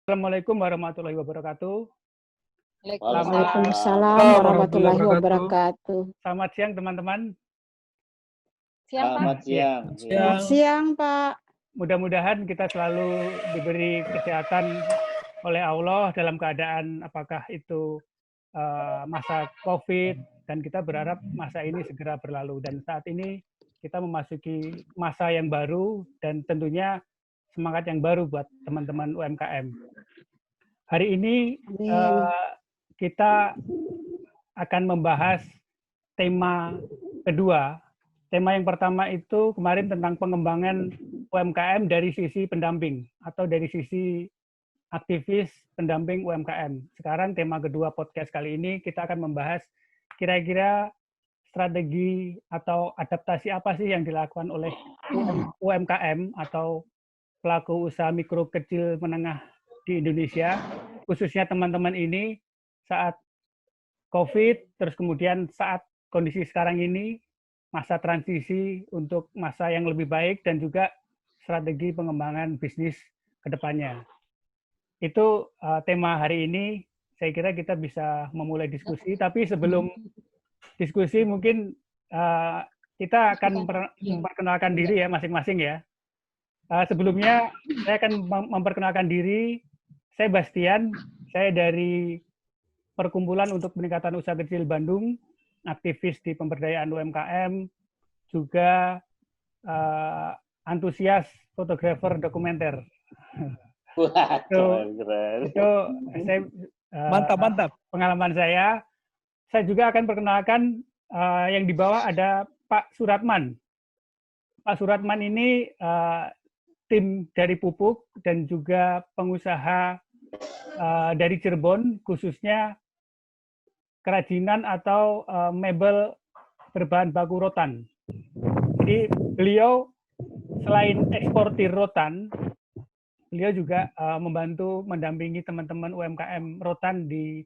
Assalamualaikum warahmatullahi wabarakatuh. Waalaikumsalam warahmatullahi wabarakatuh. Selamat siang teman-teman. Selamat siang. Selamat siang, Pak. Mudah-mudahan kita selalu diberi kesehatan oleh Allah dalam keadaan apakah itu masa COVID, dan kita berharap masa ini segera berlalu. Dan saat ini kita memasuki masa yang baru dan tentunya semangat yang baru buat teman-teman UMKM. Hari ini kita akan membahas tema kedua. Tema yang pertama itu kemarin tentang pengembangan UMKM dari sisi pendamping atau dari sisi aktivis pendamping UMKM. Sekarang tema kedua podcast kali ini kita akan membahas kira-kira strategi atau adaptasi apa sih yang dilakukan oleh UMKM atau pelaku usaha mikro kecil menengah di Indonesia, khususnya teman-teman ini saat COVID, terus kemudian saat kondisi sekarang ini, masa transisi untuk masa yang lebih baik dan juga strategi pengembangan bisnis ke depannya. Itu tema hari ini. Saya kira kita bisa memulai diskusi, tapi sebelum diskusi mungkin kita akan memperkenalkan diri ya masing-masing ya. Sebelumnya saya akan memperkenalkan diri. Saya Bastian, saya dari Perkumpulan untuk Peningkatan Usaha Kecil Bandung, aktivis di pemberdayaan UMKM, juga antusias fotografer dokumenter. Wah, keren. Itu saya, mantap. Pengalaman saya juga akan perkenalkan yang di bawah ada Pak Suratman. Pak Suratman ini tim dari Pupuk dan juga pengusaha dari Cirebon, khususnya kerajinan atau mebel berbahan baku rotan. Jadi beliau selain eksportir rotan, beliau juga membantu mendampingi teman-teman UMKM rotan di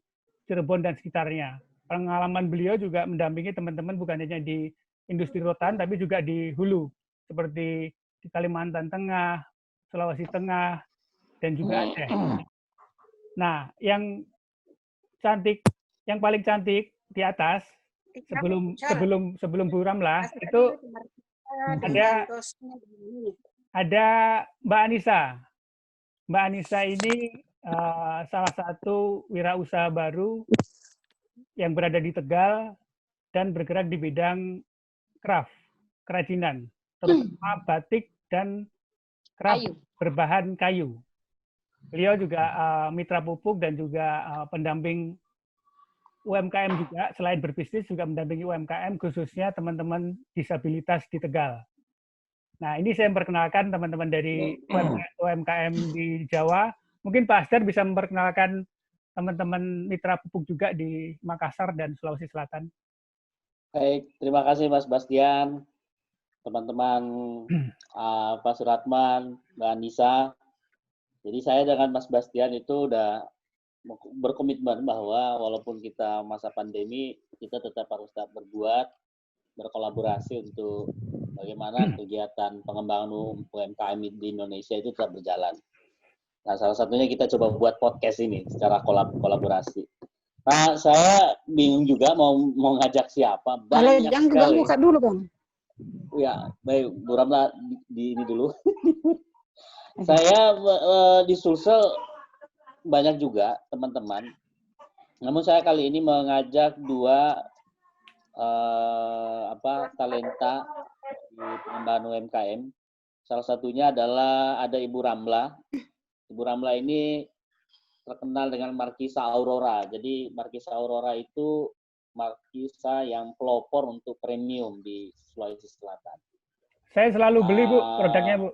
Cirebon dan sekitarnya. Pengalaman beliau juga mendampingi teman-teman bukan hanya di industri rotan, tapi juga di hulu, seperti di Kalimantan Tengah, Sulawesi Tengah, dan juga Aceh. Nah, yang paling cantik di atas sebelum Bu Ramlah itu ada Mbak Anissa. Mbak Anissa ini salah satu wirausaha baru yang berada di Tegal dan bergerak di bidang craft, kerajinan, terutama batik dan craft berbahan kayu. Beliau juga mitra pupuk dan juga pendamping UMKM juga, selain berbisnis juga mendampingi UMKM, khususnya teman-teman disabilitas di Tegal. Nah, ini saya memperkenalkan teman-teman dari UMKM di Jawa. Mungkin Pak Asdar bisa memperkenalkan teman-teman mitra pupuk juga di Makassar dan Sulawesi Selatan. Baik, terima kasih Mas Bastian, teman-teman Pak Suratman, Mbak Anissa. Jadi saya dengan Mas Bastian itu udah berkomitmen bahwa walaupun kita masa pandemi, kita tetap harus berbuat, berkolaborasi untuk bagaimana kegiatan pengembangan UMKM di Indonesia itu tetap berjalan. Nah, salah satunya kita coba buat podcast ini secara kolaborasi. Nah, saya bingung juga mau ngajak siapa. Banyak sekali. Buka dulu, Bang. Ya, baik, Bu Ramla di ini dulu. Saya di Sulsel banyak juga teman-teman. Namun saya kali ini mengajak dua talenta di pengembangan UMKM. Salah satunya adalah ada Ibu Ramla. Ibu Ramla ini terkenal dengan Markisa Aurora. Jadi Markisa Aurora itu markisa yang pelopor untuk premium di Sulawesi Selatan. Saya selalu beli, Bu, produknya, Bu.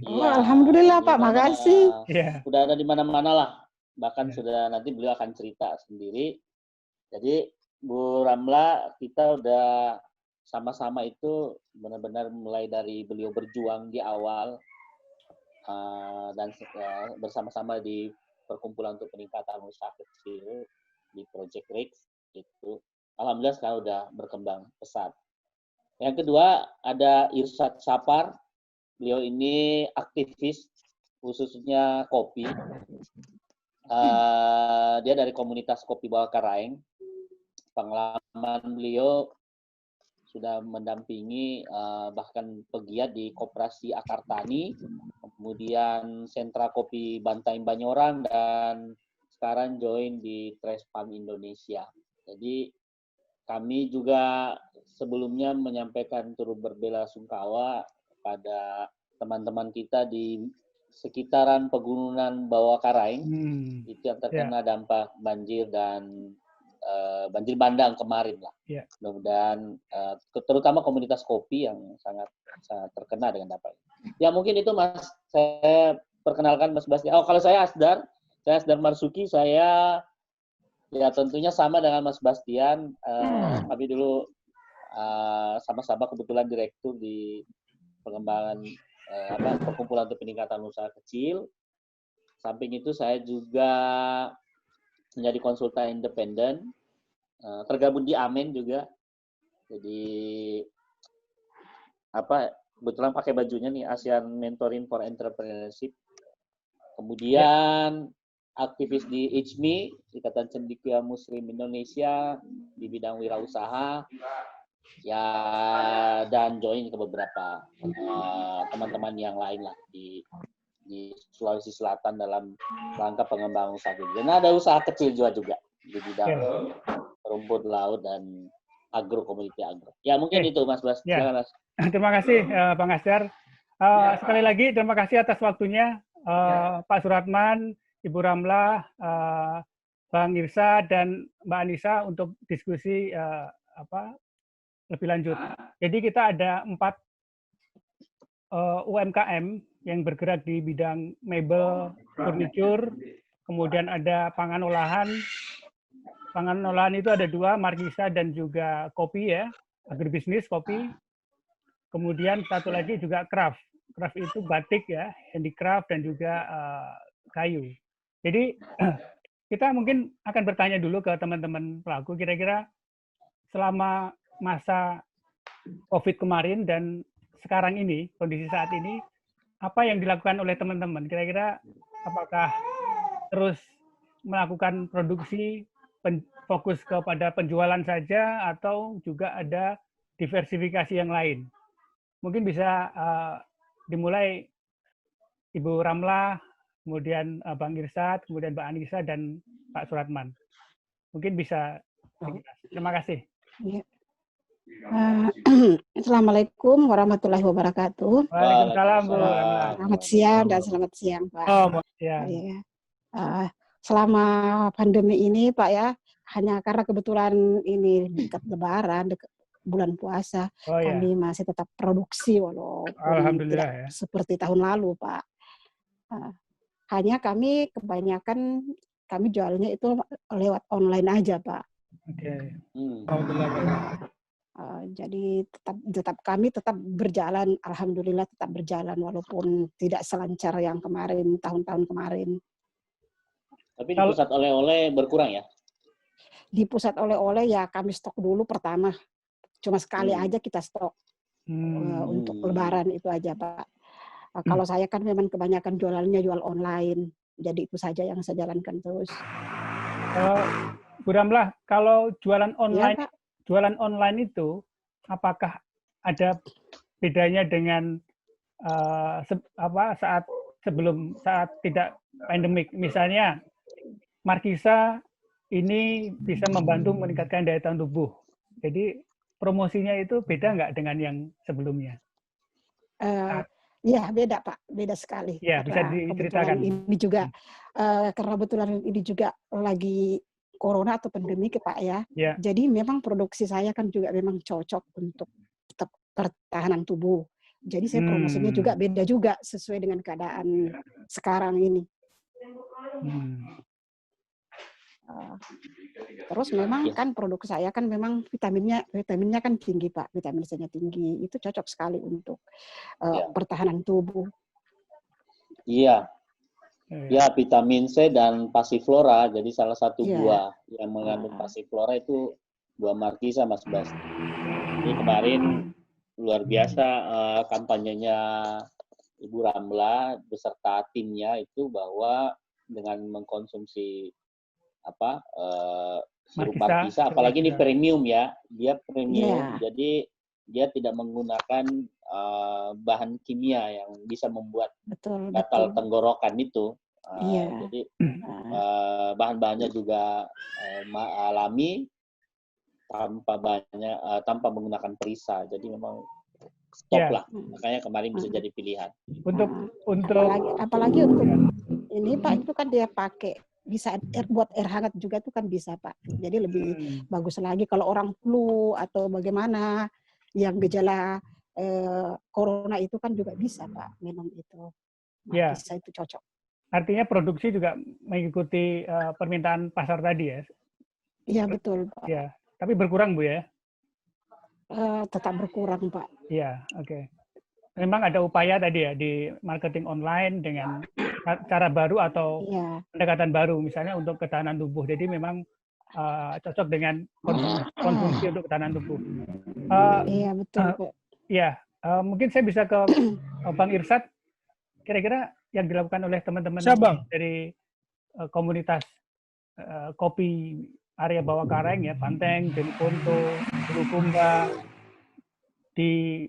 Ya, alhamdulillah Pak, makasih. Sudah ada di mana-mana lah. Bahkan sudah nanti beliau akan cerita sendiri. Jadi Bu Ramla, kita udah sama-sama itu benar-benar mulai dari beliau berjuang di awal dan bersama-sama di Perkumpulan untuk Peningkatan Usaha Kecil di Project Rix itu. Alhamdulillah sekarang udah berkembang pesat. Yang kedua ada Irsyad Sapar. Beliau ini aktivis khususnya kopi. Dia dari komunitas Kopi Bawah Karaeng. Pengalaman beliau sudah mendampingi bahkan pegiat di Koperasi Akar Tani, kemudian Sentra Kopi Bantaing Banyorang, dan sekarang join di Trace Farm Indonesia. Jadi kami juga sebelumnya menyampaikan turut berbela-sungkawa kepada teman-teman kita di sekitaran pegunungan Bawah Karaeng, itu yang terkena dampak banjir dan banjir bandang kemarin lah. Yeah. Mudah-mudahan terutama komunitas kopi yang sangat terkena dengan dampak. Ya mungkin itu Mas, saya perkenalkan Mas Bastian. Oh, kalau saya Asdar Marsuki, saya ya tentunya sama dengan Mas Bastian. Kami dulu sama-sama kebetulan direktur di pengembangan perkumpulan untuk peningkatan usaha kecil. Samping itu saya juga menjadi konsultan independen, tergabung di Amen juga. Jadi kebetulan pakai bajunya nih, ASEAN Mentoring for Entrepreneurship. Kemudian aktivis di ICMI, Ikatan Cendekia Muslim Indonesia, di bidang wirausaha, ya, dan join ke beberapa teman-teman yang lain lah di Sulawesi Selatan dalam rangka pengembangan usaha. Dan ada usaha kecil juga di bidang rumput laut dan community agro. Ya mungkin itu Mas Bas. Ya. Silakan, Mas. Terima kasih Bang Asdar. Sekali lagi terima kasih atas waktunya Pak Suratman, Ibu Ramlah, Bang Irsa dan Mbak Anissa untuk diskusi lebih lanjut. Jadi kita ada 4 UMKM yang bergerak di bidang mebel, furniture, kemudian ada pangan olahan. Pangan olahan itu ada 2, Markisa dan juga kopi ya, agribisnis kopi. Kemudian satu lagi juga craft. Craft itu batik ya, handicraft dan juga kayu. Jadi kita mungkin akan bertanya dulu ke teman-teman pelaku, kira-kira selama masa COVID kemarin dan sekarang ini, kondisi saat ini, apa yang dilakukan oleh teman-teman? Kira-kira apakah terus melakukan produksi, fokus kepada penjualan saja, atau juga ada diversifikasi yang lain? Mungkin bisa dimulai Ibu Ramlah, kemudian Bang Irsad, kemudian Mbak Anissa, dan Pak Suratman. Mungkin bisa. Terima kasih. Assalamualaikum warahmatullahi wabarakatuh. Waalaikumsalam, Bu Ramlah. Selamat siang dan selamat siang, Pak. Ya. Selama pandemi ini, Pak ya, hanya karena kebetulan ini dekat Lebaran, dekat bulan puasa, kami masih tetap produksi walaupun tidak seperti tahun lalu, Pak. Hanya kami kebanyakan kami jualnya itu lewat online aja, Pak. Oke. Jadi tetap kami tetap berjalan, alhamdulillah tetap berjalan walaupun tidak selancar yang kemarin, tahun-tahun kemarin. Tapi di pusat oleh-oleh berkurang ya? Di pusat oleh-oleh ya kami stok dulu pertama, cuma sekali aja kita stok untuk Lebaran itu aja, Pak. Kalau saya kan memang kebanyakan jualannya jual online, jadi itu saja yang saya jalankan terus. Bu Ramlah, kalau jualan online, ya, jualan online itu apakah ada bedanya dengan saat tidak pandemik? Misalnya Markisa ini bisa membantu meningkatkan daya tahan tubuh. Jadi promosinya itu beda nggak dengan yang sebelumnya? Ya beda, Pak, beda sekali. Ya, bisa diceritakan. Ini juga karena kebetulan ini juga lagi corona atau pandemi, Pak ya. Jadi memang produksi saya kan juga memang cocok untuk pertahanan tubuh. Jadi saya promosinya juga beda juga sesuai dengan keadaan sekarang ini. Terus memang kan produk saya kan memang vitaminnya kan tinggi, Pak. Vitamin C-nya tinggi. Itu cocok sekali untuk pertahanan tubuh. Iya. Ya, vitamin C dan passiflora. Jadi salah satu buah yang mengandung passiflora itu buah Markisa, Mas Bas. Ini kemarin luar biasa kampanyenya Ibu Ramlah beserta timnya itu bahwa dengan mengkonsumsi sirup Markisa, apalagi ini premium ya, dia premium, jadi dia tidak menggunakan bahan kimia yang bisa membuat gatal tenggorokan itu. Jadi bahan-bahannya juga alami, tanpa menggunakan perisa. Jadi memang stop lah. Makanya kemarin bisa jadi pilihan. Untuk apalagi untuk ini Pak, itu kan dia pakai bisa buat air hangat juga tuh kan bisa Pak. Jadi lebih bagus lagi kalau orang flu atau bagaimana yang gejala corona itu kan juga bisa Pak minum itu. Bisa itu cocok. Artinya produksi juga mengikuti permintaan pasar tadi ya? Iya betul Pak. Ya, tapi berkurang Bu ya? Tetap berkurang Pak. Iya, oke. Memang ada upaya tadi ya di marketing online dengan cara baru atau pendekatan baru, misalnya untuk ketahanan tubuh. Jadi memang cocok dengan konsumsi untuk ketahanan tubuh. Iya betul Pak. Iya, mungkin saya bisa ke Bang Irsad. Kira-kira yang dilakukan oleh teman-teman dari komunitas kopi area Bawah Karang ya, Panteng, Jeneponto, Bulukumba di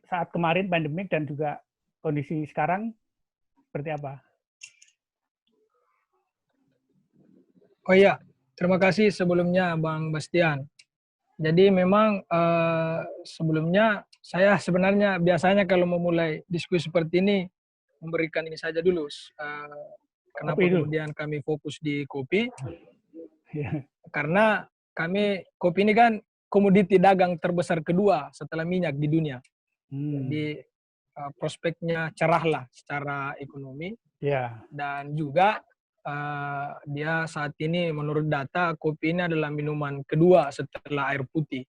saat kemarin pandemik dan juga kondisi sekarang seperti apa? Oh iya, terima kasih sebelumnya Bang Bastian. Jadi memang sebelumnya saya sebenarnya biasanya kalau memulai diskusi seperti ini memberikan ini saja dulu. Kenapa kemudian kami fokus di kopi? Karena kopi ini kan komoditi dagang terbesar kedua setelah minyak di dunia. Jadi prospeknya cerah lah secara ekonomi. Dan juga dia saat ini menurut data kopi ini adalah minuman kedua setelah air putih.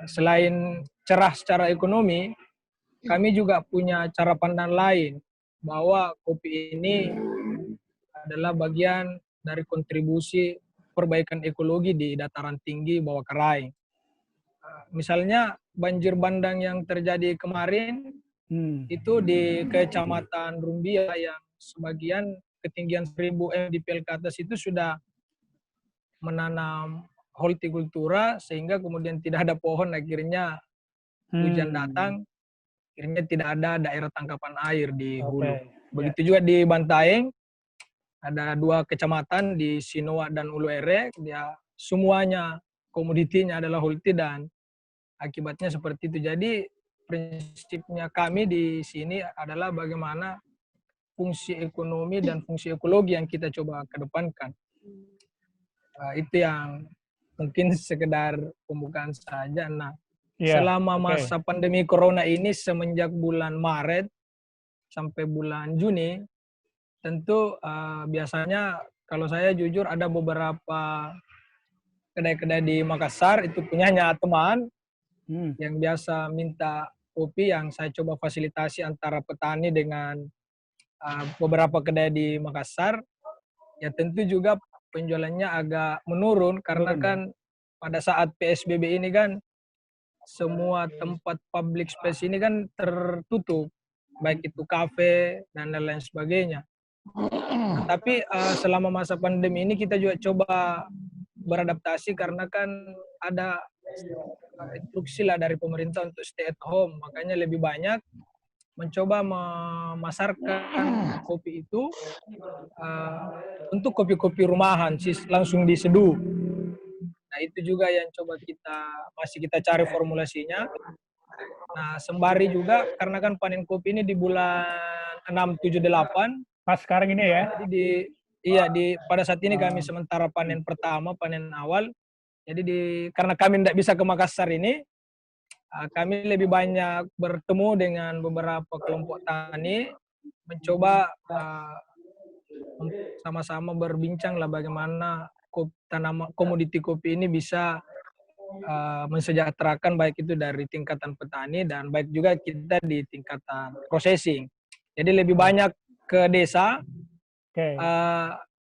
Selain cerah secara ekonomi, kami juga punya cara pandang lain bahwa kopi ini adalah bagian dari kontribusi perbaikan ekologi di dataran tinggi Bawah Karaing. Misalnya banjir bandang yang terjadi kemarin itu di Kecamatan Rumbia yang sebagian ketinggian 1000 mdpl ke atas itu sudah menanam hortikultura sehingga kemudian tidak ada pohon, akhirnya hujan datang, akhirnya tidak ada daerah tangkapan air di hulu. Begitu juga di Bantaeng, ada 2 kecamatan di Sinoa dan Ulu Ere, dia semuanya komoditinya adalah hulti dan akibatnya seperti itu. Jadi prinsipnya kami di sini adalah bagaimana fungsi ekonomi dan fungsi ekologi yang kita coba kedepankan. Itu yang mungkin sekedar pembukaan saja. Nah, selama masa pandemi corona ini semenjak bulan Maret sampai bulan Juni, tentu biasanya kalau saya jujur ada beberapa kedai-kedai di Makassar itu punyanya teman yang biasa minta kopi yang saya coba fasilitasi antara petani dengan beberapa kedai di Makassar. Ya tentu juga penjualannya agak menurun karena kan pada saat PSBB ini kan semua tempat public space ini kan tertutup, baik itu kafe dan lain-lain sebagainya. Tapi selama masa pandemi ini kita juga coba beradaptasi karena kan ada instruksi lah dari pemerintah untuk stay at home, makanya lebih banyak mencoba memasarkan kopi itu untuk kopi-kopi rumahan langsung diseduh. Nah itu juga yang coba masih kita cari formulasinya. Nah sembari juga karena kan panen kopi ini di bulan 6, 7, 8. Pas sekarang ini ya? Jadi pada saat ini kami sementara panen pertama, panen awal. Jadi karena kami tidak bisa ke Makassar ini, kami lebih banyak bertemu dengan beberapa kelompok tani, mencoba sama-sama berbincang lah bagaimana komoditi kopi ini bisa mensejahterakan baik itu dari tingkatan petani dan baik juga kita di tingkatan processing. Jadi lebih banyak ke desa,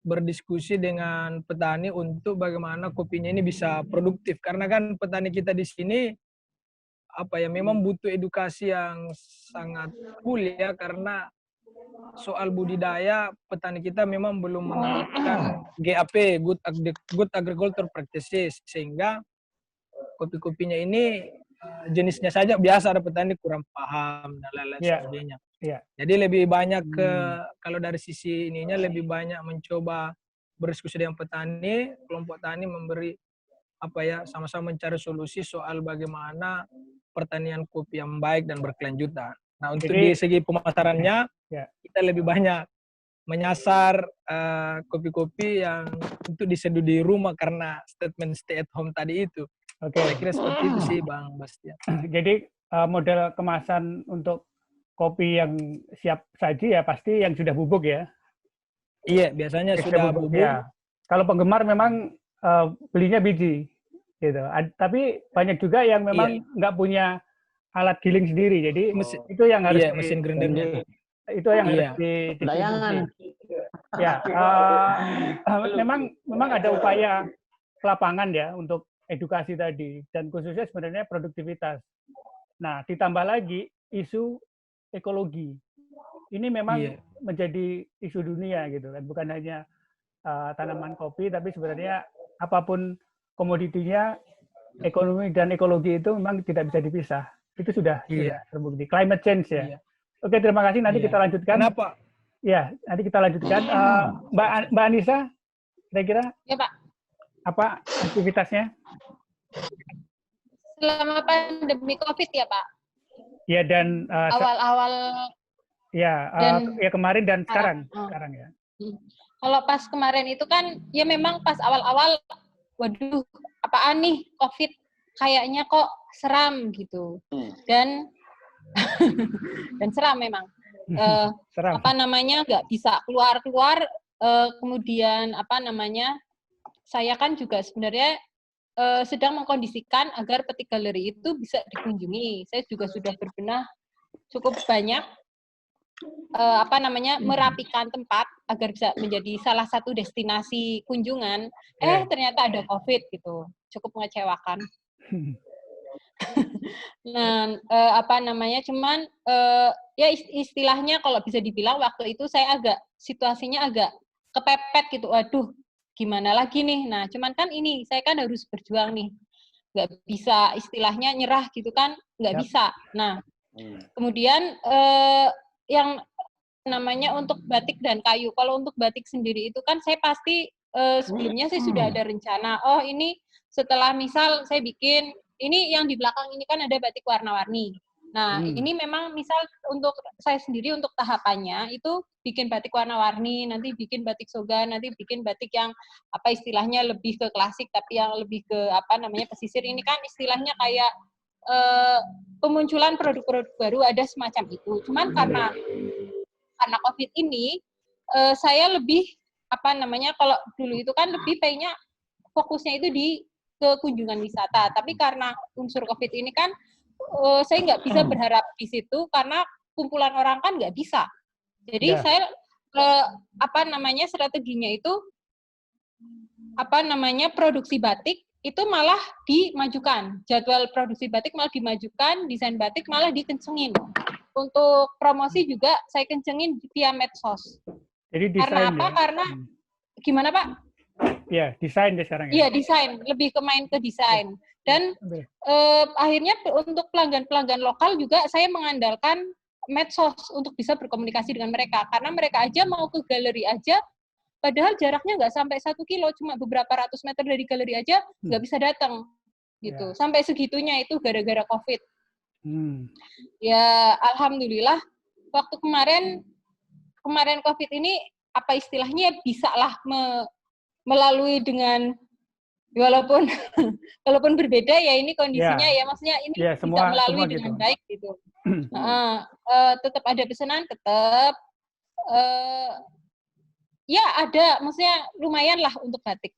berdiskusi dengan petani untuk bagaimana kopinya ini bisa produktif. Karena kan petani kita di sini memang butuh edukasi yang sangat full ya, karena soal budidaya, petani kita memang belum menerapkan GAP, Good Agriculture Practices, sehingga kopi-kopinya ini jenisnya saja biasa ada petani kurang paham dan lain-lain sebagainya. Jadi lebih banyak kalau dari sisi ininya lebih banyak mencoba berdiskusi dengan petani, kelompok tani memberi sama-sama mencari solusi soal bagaimana pertanian kopi yang baik dan berkelanjutan. Nah, untuk di segi pemasarannya kita lebih banyak menyasar kopi-kopi yang untuk diseduh di rumah karena statement stay at home tadi itu. Saya kira seperti itu sih Bang Bastian. Jadi model kemasan untuk kopi yang siap saji ya pasti yang sudah bubuk ya? Iya, biasanya sudah bubuk. Ya. Kalau penggemar memang belinya biji, gitu. Tapi banyak juga yang memang nggak punya alat giling sendiri, jadi itu yang harus mesin grindernya. Itu yang harus didayangan. Ya, memang ada upaya lapangan ya untuk edukasi tadi, dan khususnya sebenarnya produktivitas. Nah, ditambah lagi isu ekologi. Ini memang menjadi isu dunia gitu kan, bukan hanya tanaman kopi, tapi sebenarnya apapun komoditinya, ekonomi dan ekologi itu memang tidak bisa dipisah. Itu sudah terbukti. Climate change ya. Oke, terima kasih. Nanti kita lanjutkan. Kenapa? Ya, nanti kita lanjutkan. Mbak Anissa, kira-kira Pak. Apa aktivitasnya? Selama pandemi COVID ya, Pak? Ya, dan awal-awal ya kemarin dan sekarang ya. Kalau pas kemarin itu kan ya memang pas awal-awal, waduh, apaan nih COVID, kayaknya kok seram gitu. Dan seram memang. Seram. Nggak bisa keluar-keluar, kemudian saya kan juga sebenarnya sedang mengkondisikan agar Petik Galeri itu bisa dikunjungi. Saya juga sudah berbenah cukup banyak merapikan tempat agar bisa menjadi salah satu destinasi kunjungan. Ternyata ada COVID gitu. Cukup mengecewakan. Nah, cuman ya istilahnya kalau bisa dibilang waktu itu saya situasinya agak kepepet gitu. Waduh, gimana lagi nih? Nah, cuman kan ini saya kan harus berjuang nih. Nggak bisa istilahnya nyerah gitu kan, nggak bisa. Nah, kemudian yang namanya untuk batik dan kayu. Kalau untuk batik sendiri itu kan saya pasti sebelumnya saya sudah ada rencana. Oh, ini setelah misal saya bikin ini yang di belakang ini kan ada batik warna-warni. Nah, ini memang misal untuk saya sendiri untuk tahapannya itu bikin batik warna-warni, nanti bikin batik soga, nanti bikin batik yang istilahnya lebih ke klasik tapi yang lebih ke pesisir. Ini kan istilahnya kayak pemunculan produk-produk baru, ada semacam itu. Cuman karena COVID ini saya lebih kalau dulu itu kan lebih kayaknya fokusnya itu ke kunjungan wisata, tapi karena unsur COVID ini kan saya nggak bisa berharap di situ karena kumpulan orang kan nggak bisa. Jadi saya strateginya itu produksi batik itu malah dimajukan. Jadwal produksi batik malah dimajukan, desain batik malah dikencengin. Untuk promosi juga saya kencengin via medsos. Jadi karena apa? Karena gimana, Pak? Ya, desain deh sekarang. Iya, desain. Lebih ke desain. Dan akhirnya untuk pelanggan-pelanggan lokal juga saya mengandalkan medsos untuk bisa berkomunikasi dengan mereka. Karena mereka aja mau ke galeri aja, padahal jaraknya nggak sampai 1 kilo, cuma beberapa ratus meter dari galeri aja nggak bisa datang. Gitu. Sampai segitunya itu gara-gara COVID. Ya, alhamdulillah, waktu kemarin COVID ini, istilahnya bisa lah melalui dengan walaupun berbeda ya ini kondisinya maksudnya ini bisa melalui dengan gitu. Baik gitu. Tetap ada pesanan, tetap ada, maksudnya lumayan lah untuk batik.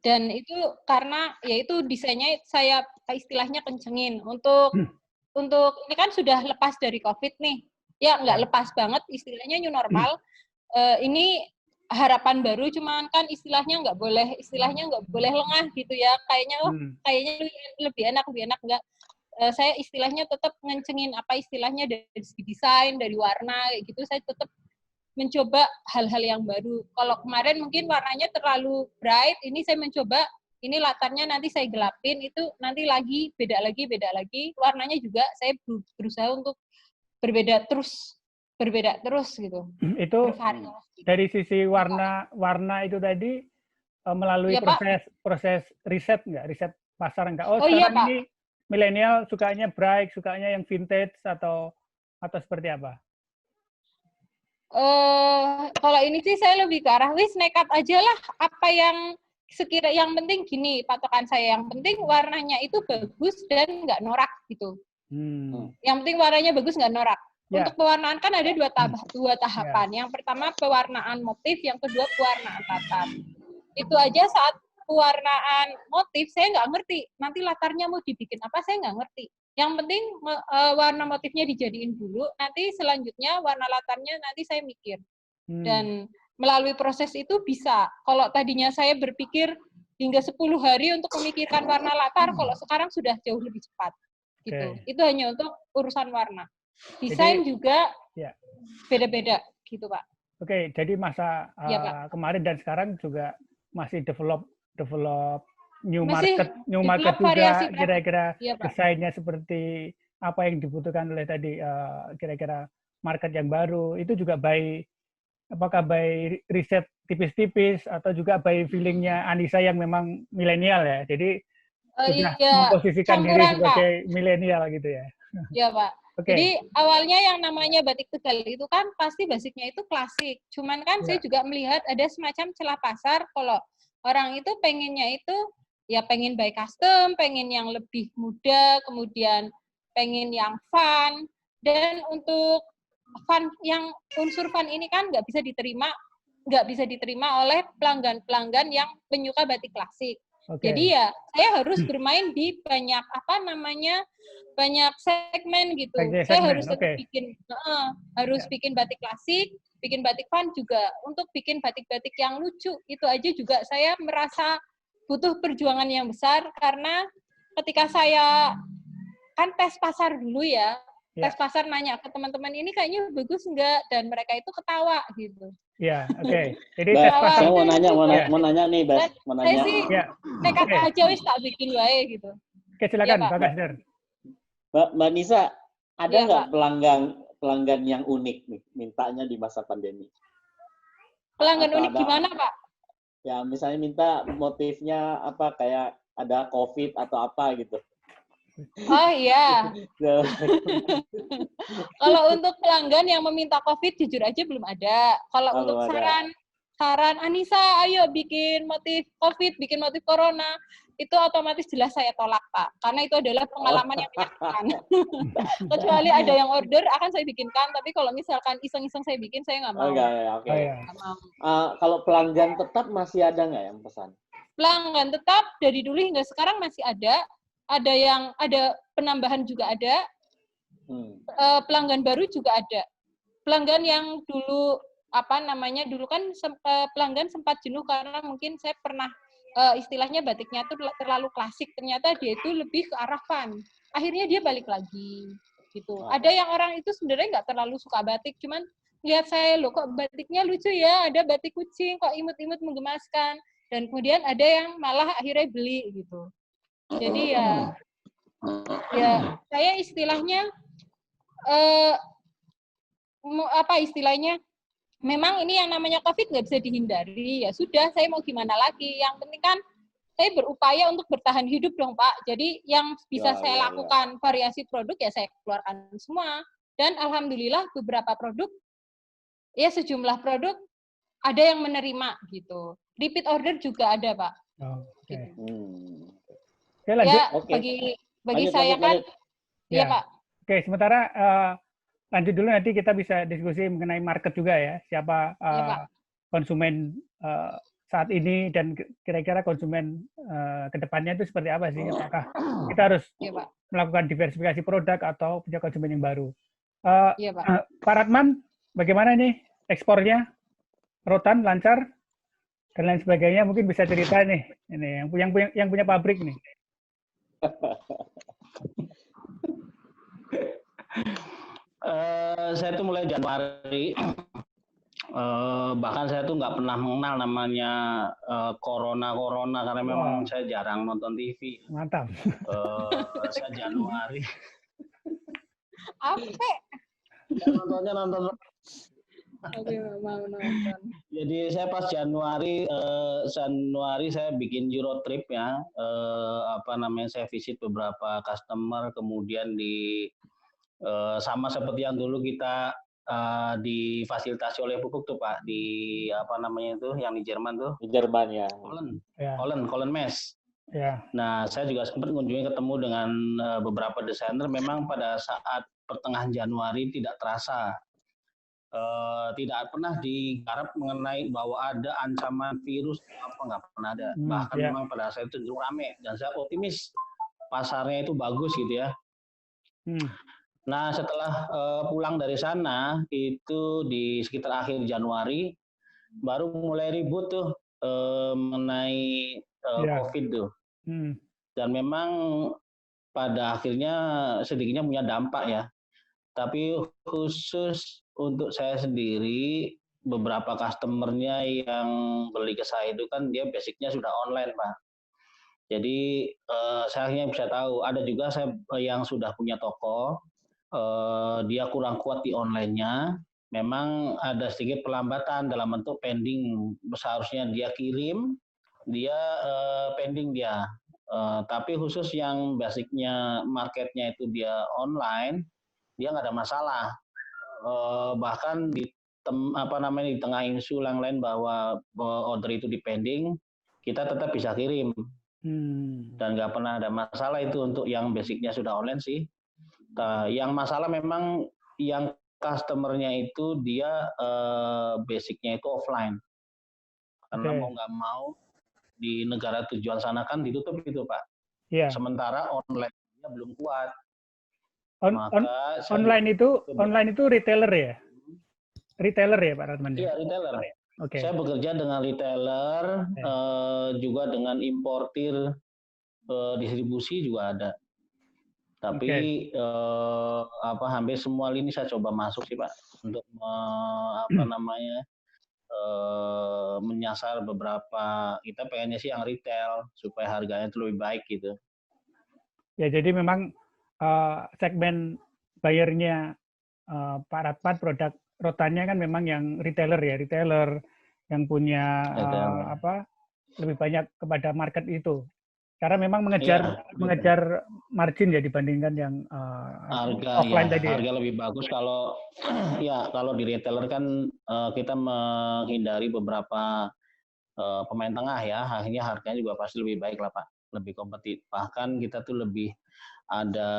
Dan itu karena yaitu desainnya saya istilahnya kencengin untuk ini kan sudah lepas dari COVID nih. Ya nggak lepas banget, istilahnya new normal. Ini harapan baru, cuman kan istilahnya nggak boleh lengah gitu ya. Kayaknya kayaknya lebih enak enggak. saya istilahnya tetap ngencengin apa istilahnya dari segi desain, dari warna kayak gitu, saya tetap mencoba hal-hal yang baru. Kalau kemarin mungkin warnanya terlalu bright, ini saya mencoba ini latarnya nanti saya gelapin, itu nanti beda lagi. Warnanya juga saya berusaha untuk berbeda terus gitu. Itu dari sisi warna itu tadi melalui ya, proses riset nggak? Riset pasar nggak? Sekarang iya, ini milenial sukanya bright, sukanya yang vintage atau seperti apa? Kalau ini sih saya lebih ke arah nekat aja lah, apa yang yang penting gini, patokan saya yang penting warnanya itu bagus dan nggak norak gitu. Yang penting warnanya bagus nggak norak. Untuk pewarnaan kan ada dua tahapan. Yang pertama pewarnaan motif, yang kedua pewarnaan latar. Itu aja saat pewarnaan motif saya nggak ngerti. Nanti latarnya mau dibikin apa saya nggak ngerti. Yang penting warna motifnya dijadiin dulu, nanti selanjutnya warna latarnya nanti saya mikir. Dan melalui proses itu bisa. Kalau tadinya saya berpikir hingga 10 hari untuk memikirkan warna latar, kalau sekarang sudah jauh lebih cepat. Gitu. Itu hanya untuk urusan warna. Desain juga beda-beda gitu, Pak. Oke, jadi masa kemarin dan sekarang juga masih develop new market juga, kira-kira desainnya seperti apa yang dibutuhkan oleh tadi, kira-kira market yang baru, itu juga apakah by riset tipis-tipis atau juga by feelingnya Anissa yang memang milenial ya, jadi sudah memposisikan diri sebagai milenial gitu ya. Iya Pak. Jadi awalnya yang namanya batik Tegal itu kan pasti basicnya itu klasik, cuman kan saya juga melihat ada semacam celah pasar kalau orang itu pengennya itu ya pengen by custom, pengen yang lebih muda, kemudian pengen yang fun, dan untuk fun yang unsur fun ini kan nggak bisa diterima oleh pelanggan yang penyuka batik klasik. Jadi ya saya harus bermain di banyak banyak segmen gitu. Saya harus bikin batik klasik, bikin batik fun juga. Untuk bikin batik-batik yang lucu itu aja juga saya merasa butuh perjuangan yang besar, karena ketika saya kan tes pasar dulu ya, tes pasar nanya ke teman-teman ini kayaknya bagus enggak, dan mereka itu ketawa gitu. Ya, Jadi tes pasar. Saya mau nanya nih, Bas. Saya sih nekat aja wis tak bikin wae gitu. Silakan, Pak Kasder. Mbak Nisa, ada nggak pelanggan yang unik nih mintanya di masa pandemi? Pelanggan unik gimana, Pak? Ya, misalnya minta motifnya apa, kayak ada COVID atau apa gitu. Oh iya. Kalau untuk pelanggan yang meminta COVID, jujur aja belum ada. Kalau untuk saran Anissa, ayo bikin motif COVID, bikin motif Corona, itu otomatis jelas saya tolak, Pak. Karena itu adalah pengalaman yang menyakitkan. Kecuali ada yang order, akan saya bikinkan. Tapi kalau misalkan iseng-iseng saya bikin, saya nggak mau. Kalau pelanggan tetap masih ada nggak yang pesan? Pelanggan tetap dari dulu hingga sekarang masih ada. Ada penambahan juga ada. Pelanggan baru juga ada. Pelanggan yang dulu dulu kan pelanggan sempat jenuh karena mungkin saya pernah istilahnya batiknya itu terlalu klasik, ternyata dia itu lebih ke arah fun. Akhirnya dia balik lagi gitu. Ada yang orang itu sebenarnya nggak terlalu suka batik, cuman lihat saya loh kok batiknya lucu ya, ada batik kucing kok imut-imut menggemaskan, dan kemudian ada yang malah akhirnya beli gitu. Jadi ya saya istilahnya memang ini yang namanya COVID nggak bisa dihindari, ya sudah, saya mau gimana lagi. Yang penting kan saya berupaya untuk bertahan hidup dong, Pak. Jadi yang bisa saya lakukan variasi produk ya saya keluarkan semua. Dan alhamdulillah beberapa produk, ya sejumlah produk ada yang menerima gitu. Repeat order juga ada, Pak. Gitu. Lanjut. Bagi saya kan, iya Pak. Sementara lanjut dulu, nanti kita bisa diskusi mengenai market juga ya, siapa konsumen saat ini dan kira-kira konsumen kedepannya itu seperti apa sih? Apakah kita harus melakukan diversifikasi produk atau punya konsumen yang baru? Pak Ratman, bagaimana nih ekspornya? Rotan lancar dan lain sebagainya, mungkin bisa cerita nih, ini yang punya pabrik nih. Saya tuh mulai Januari. Bahkan saya tuh nggak pernah mengenal namanya corona karena memang saya jarang nonton TV. Mantap. Saya Januari. Apa? Nontonnya nonton. Oke, mau nonton. Jadi saya pas Januari saya bikin Euro trip ya. Saya visit beberapa customer, kemudian sama seperti yang dulu kita difasilitasi oleh Pupuk tuh Pak, di yang di Jerman tuh. Di Jerman ya. Colin Mes. Ya. Nah, saya juga sempat ketemu dengan beberapa desainer. Memang pada saat pertengahan Januari tidak terasa, tidak pernah digarap mengenai bahwa ada ancaman virus nggak pernah ada. Bahkan memang pada saat itu rame dan saya optimis pasarnya itu bagus gitu ya. Nah, setelah pulang dari sana itu di sekitar akhir Januari baru mulai ribut tuh mengenai COVID tuh. Dan memang pada akhirnya sedikitnya punya dampak ya. Tapi khusus untuk saya sendiri, beberapa customernya yang beli ke saya itu kan dia basicnya sudah online Pak. Jadi saya hanya bisa tahu, ada juga saya yang sudah punya toko, dia kurang kuat di online-nya, memang ada sedikit pelambatan dalam bentuk pending, seharusnya dia kirim, dia pending dia. Tapi khusus yang basicnya marketnya itu dia online, dia nggak ada masalah. Bahkan di tengah isu yang lain bahwa order itu di pending, kita tetap bisa kirim. Dan nggak pernah ada masalah itu untuk yang basicnya sudah online sih. Yang masalah memang yang customernya itu dia basicnya itu offline. Karena mau nggak mau di negara tujuan sana kan ditutup itu Pak. Yeah. Sementara online-nya belum kuat. Online itu retailer ya? Retailer ya Pak Ratman? Iya, retailer. Okay. Saya bekerja dengan retailer, juga dengan importir, distribusi juga ada. Tapi hampir semua lini saya coba masuk sih Pak untuk menyasar beberapa, kita pengennya sih yang retail supaya harganya itu lebih baik gitu. Ya jadi memang segmen bayarnya Pak Ratman produk rotannya kan memang yang retailer yang punya lebih banyak kepada market itu. Karena memang mengejar margin ya dibandingkan yang offline tadi. Harga lebih bagus kalau kalau di retailer kan kita menghindari beberapa pemain tengah ya, akhirnya harganya juga pasti lebih baik lah Pak, lebih kompetitif. Bahkan kita tuh lebih ada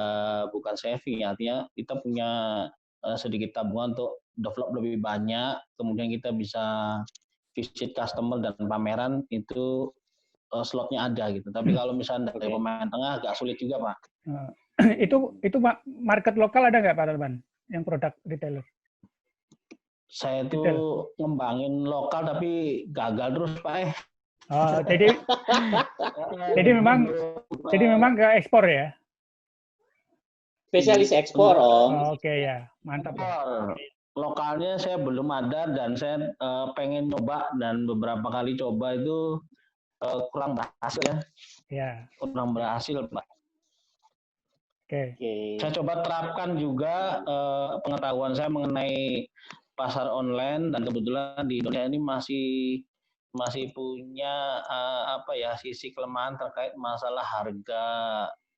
bukan saving, artinya kita punya sedikit tabungan untuk develop lebih banyak, kemudian kita bisa visit customer dan pameran itu slotnya ada gitu. Tapi kalau misalnya dari pemain tengah agak sulit juga Pak. Itu market lokal ada nggak Pak Ratman yang produk retailer? Saya itu ngembangin lokal tapi gagal terus Pak. Oh, jadi memang ke ekspor ya? Spesialis ekspor Om. Oke ya, mantap. Lokalnya saya belum ada dan saya pengen coba dan beberapa kali coba itu kurang berhasil ya. Ya. Kurang berhasil Pak. Oke. Saya coba terapkan juga pengetahuan saya mengenai pasar online dan kebetulan di Indonesia ini masih punya sisi kelemahan terkait masalah harga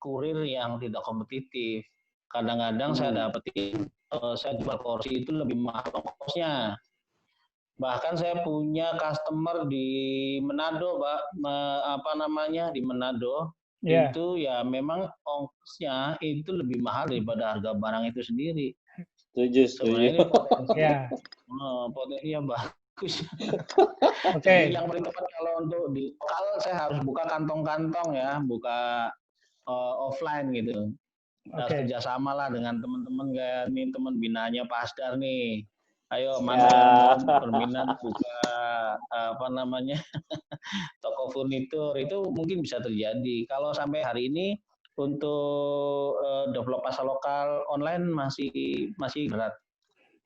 kurir yang tidak kompetitif. Kadang-kadang saya dapetin saya jual porsi itu lebih mahal ongkosnya. Bahkan saya punya customer di Manado, Pak, di Manado. Yeah. Itu ya memang ongkosnya itu lebih mahal daripada harga barang itu sendiri. Setuju. Potensinya bagus. Oke. Yang paling tepat kalau untuk di lokal saya harus buka kantong-kantong ya, buka offline gitu. Kerjasama lah dengan teman-teman kayak nih teman binanya Pak Asdar nih. Ayo mana berminat buka toko furnitur itu mungkin bisa terjadi. Kalau sampai hari ini untuk develop pasar lokal online masih berat.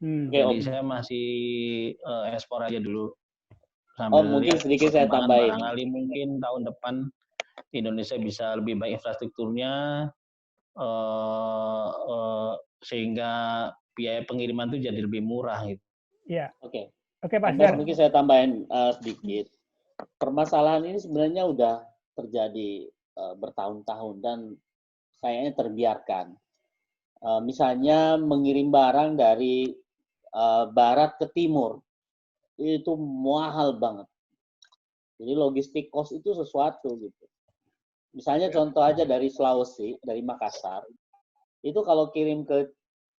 Jadi saya masih ekspor aja dulu. Mungkin sedikit saya tambahin. Barangkali mungkin tahun depan Indonesia bisa lebih baik infrastrukturnya, sehingga biaya pengiriman itu jadi lebih murah gitu. Iya. Oke, Pak Mas, mungkin saya tambahin sedikit. Permasalahan ini sebenarnya udah terjadi bertahun-tahun dan kayaknya terbiarkan. Misalnya mengirim barang dari barat ke timur itu mahal banget. Jadi logistik cost itu sesuatu gitu. Misalnya contoh aja dari Sulawesi, dari Makassar, itu kalau kirim ke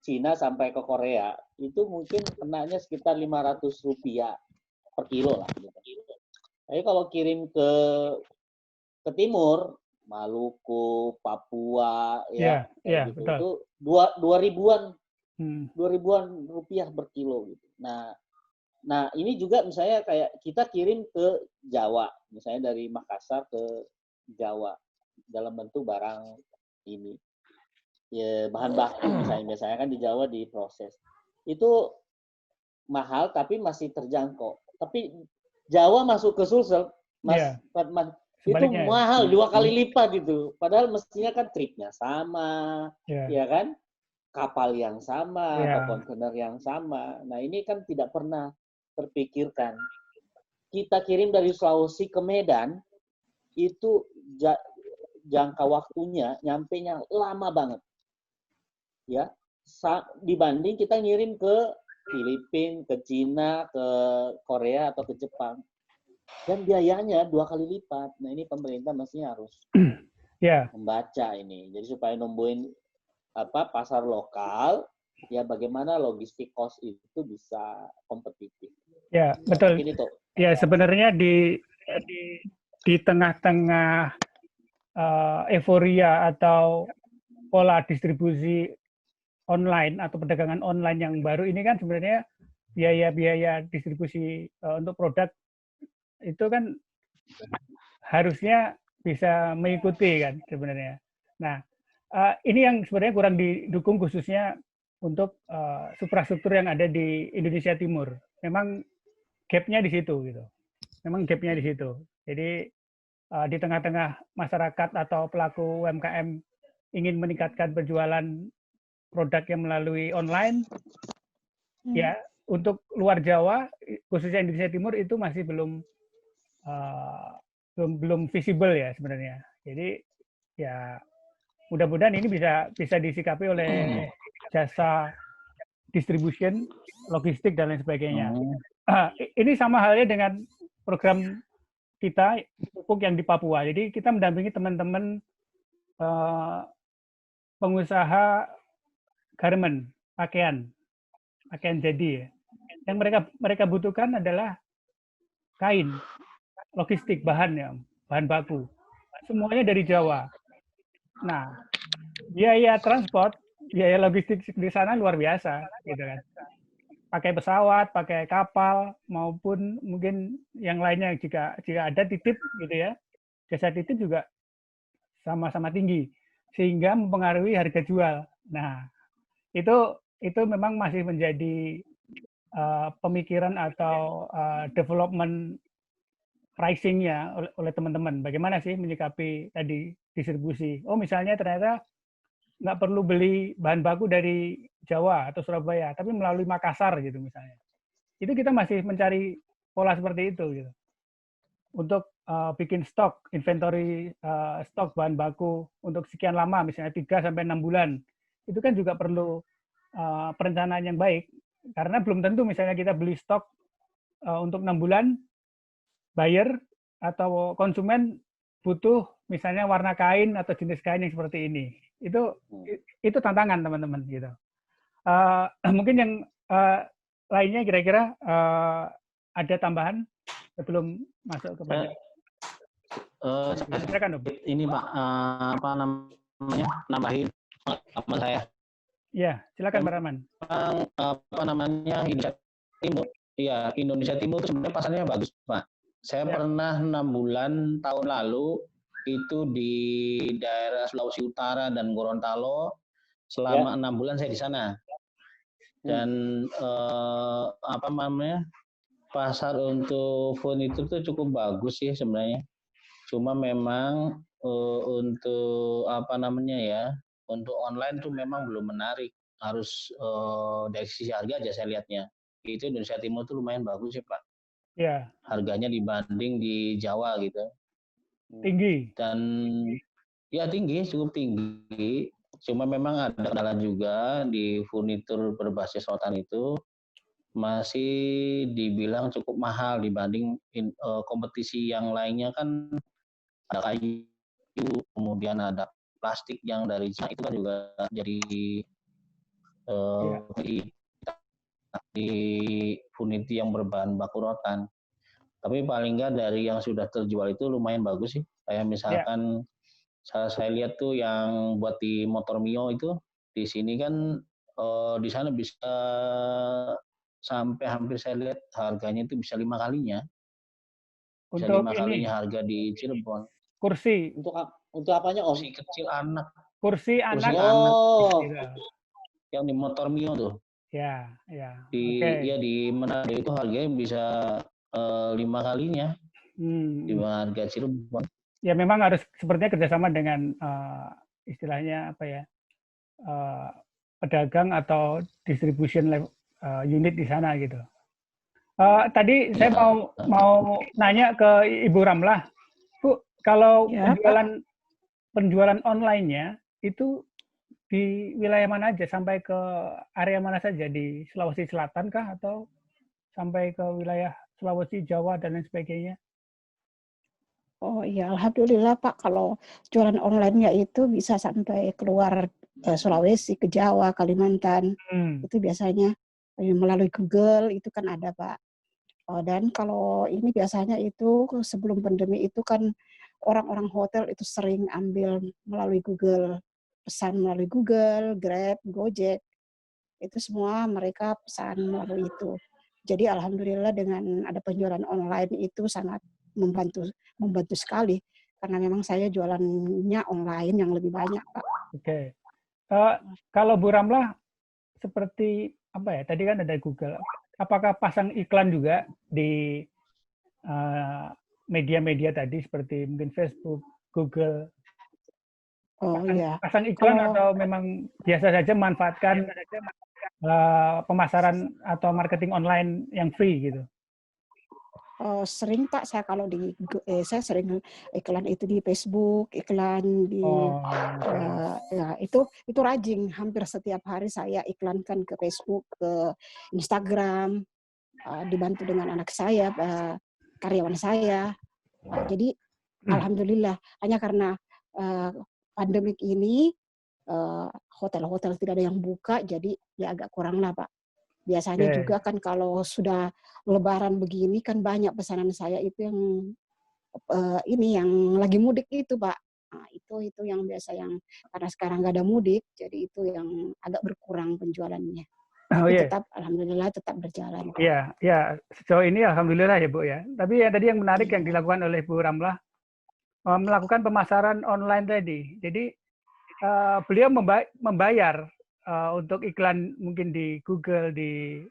Cina sampai ke Korea, itu mungkin kenanya sekitar Rp500 per kilo lah. Tapi kalau kirim ke timur, Maluku, Papua, gitu, betul. itu 2.000-an, 2.000-an rupiah per kilo gitu. Nah ini juga misalnya kayak kita kirim ke Jawa, misalnya dari Makassar ke Jawa dalam bentuk barang ini, ya bahan baku misalnya kan di Jawa diproses, itu mahal tapi masih terjangkau. Tapi Jawa masuk ke Sulsel, Mas Fatman, itu mahal 2 kali lipat gitu. Padahal mestinya kan tripnya sama, ya kan, kapal yang sama atau kontainer yang sama. Nah ini kan tidak pernah terpikirkan. Kita kirim dari Sulawesi ke Medan itu jangka waktunya nyampenya lama banget, ya, dibanding kita ngirim ke Filipina, ke Cina, ke Korea atau ke Jepang, dan biayanya 2 kali lipat. Nah ini pemerintah mestinya harus membaca ini, jadi supaya numbuhin pasar lokal, ya bagaimana logistik cost itu bisa kompetitif. Ya betul. Ya sebenarnya di tengah-tengah euforia atau pola distribusi online atau perdagangan online yang baru ini kan sebenarnya biaya distribusi untuk produk itu kan harusnya bisa mengikuti kan sebenarnya. Nah ini yang sebenarnya kurang didukung khususnya untuk suprastruktur yang ada di Indonesia Timur. Memang gap-nya di situ gitu. Memang gap-nya di situ. Jadi di tengah-tengah masyarakat atau pelaku UMKM ingin meningkatkan penjualan produk yang melalui online, ya untuk luar Jawa, khususnya Indonesia Timur itu masih belum visible ya sebenarnya. Jadi ya mudah-mudahan ini bisa disikapi oleh jasa distribution, logistik dan lain sebagainya. Ini sama halnya dengan program kita pupuk yang di Papua. Jadi kita mendampingi teman-teman pengusaha garment, pakaian jadi ya. Yang mereka butuhkan adalah kain, logistik, bahan baku. Semuanya dari Jawa. Nah, biaya transport, biaya logistik di sana luar biasa, gitu kan. Pakai pesawat, pakai kapal, maupun mungkin yang lainnya jika ada titip gitu ya. Jasa titip juga sama-sama tinggi sehingga mempengaruhi harga jual. Nah, itu memang masih menjadi pemikiran atau development pricing-nya oleh teman-teman. Bagaimana sih menyikapi tadi distribusi? Oh, misalnya ternyata nggak perlu beli bahan baku dari Jawa atau Surabaya, tapi melalui Makassar gitu misalnya. Itu kita masih mencari pola seperti itu gitu. Untuk bikin stok, inventory stok bahan baku untuk sekian lama, misalnya 3-6 bulan. Itu kan juga perlu perencanaan yang baik. Karena belum tentu misalnya kita beli stok untuk 6 bulan, buyer atau konsumen butuh misalnya warna kain atau jenis kain yang seperti ini. Itu tantangan teman-teman gitu. Mungkin yang lainnya kira-kira ada tambahan sebelum masuk kepada silakan, Om. Ini Pak, apa namanya, nambahin apa saya? Ya, silakan Pak Rahman. Apa namanya, Indonesia Timur. Iya, Indonesia Timur itu sebenarnya pasarnya bagus, Pak. Saya pernah 6 bulan tahun lalu itu di daerah Sulawesi Utara dan Gorontalo. Selama 6 bulan saya di sana. Dan apa namanya, pasar untuk furnitur itu cukup bagus sih sebenarnya. Cuma memang untuk apa namanya ya, untuk online tuh memang belum menarik. Harus dari sisi harga aja saya lihatnya. Itu Indonesia Timur tuh lumayan bagus sih Pak. Ya. Harganya dibanding di Jawa gitu. Tinggi. Dan ya tinggi, cukup tinggi. Cuma memang ada kendala juga di furnitur berbasis rotan itu masih dibilang cukup mahal dibanding kompetisi yang lainnya kan ada kayu, kemudian ada plastik yang dari Cina itu kan juga jadi di furnitur yang berbahan baku rotan. Tapi paling nggak dari yang sudah terjual itu lumayan bagus sih. Kayak misalkan saya lihat tuh yang buat di motor Mio itu di sini kan di sana bisa sampai hampir saya lihat harganya itu bisa 5 kalinya. Bisa untuk 5 kalinya harga di Cirebon. Kursi. Untuk apanya Om? Kursi kecil anak. Kursi anak. Yang di motor Mio tuh. Ya. Di Manado itu harganya bisa 5 kalinya di harga Cirebon. Ya memang harus sepertinya kerjasama dengan istilahnya apa ya, pedagang atau distribution unit di sana gitu. Tadi saya mau nanya ke Ibu Ramlah, Bu, kalau penjualan online-nya itu di wilayah mana aja, sampai ke area mana saja, di Sulawesi Selatan kah atau sampai ke wilayah Sulawesi, Jawa dan lain sebagainya? Oh iya, alhamdulillah Pak, kalau jualan online-nya itu bisa sampai keluar Sulawesi, ke Jawa, Kalimantan. Itu biasanya melalui Google itu kan ada Pak. Dan kalau ini biasanya itu sebelum pandemi itu kan orang-orang hotel itu sering ambil melalui Google, pesan melalui Google, Grab, Gojek. Itu semua mereka pesan melalui itu. Jadi alhamdulillah dengan ada penjualan online itu sangat membantu sekali, karena memang saya jualannya online yang lebih banyak Pak. Oke. Kalau Bu Ramlah seperti apa ya? Tadi kan ada Google. Apakah pasang iklan juga di media-media tadi seperti mungkin Facebook, Google? Pasang iklan atau memang biasa saja memanfaatkan pemasaran atau marketing online yang free gitu? Sering Pak, saya sering iklan itu di Facebook, iklan di ya itu rajin, hampir setiap hari saya iklankan ke Facebook, ke Instagram, dibantu dengan anak saya, karyawan saya. Jadi alhamdulillah, hanya karena pandemik ini hotel-hotel tidak ada yang buka, jadi ya agak kurang lah Pak. Biasanya juga kan kalau sudah Lebaran begini kan banyak pesanan saya itu yang yang lagi mudik itu Pak. Nah, itu yang biasa karena sekarang nggak ada mudik, jadi itu yang agak berkurang penjualannya. Tapi tetap alhamdulillah tetap berjalan. Iya, sejauh ini alhamdulillah ya Bu ya. Tapi tadi yang menarik yang dilakukan oleh Bu Ramlah, melakukan pemasaran online tadi. Jadi beliau membayar untuk iklan mungkin di Google, di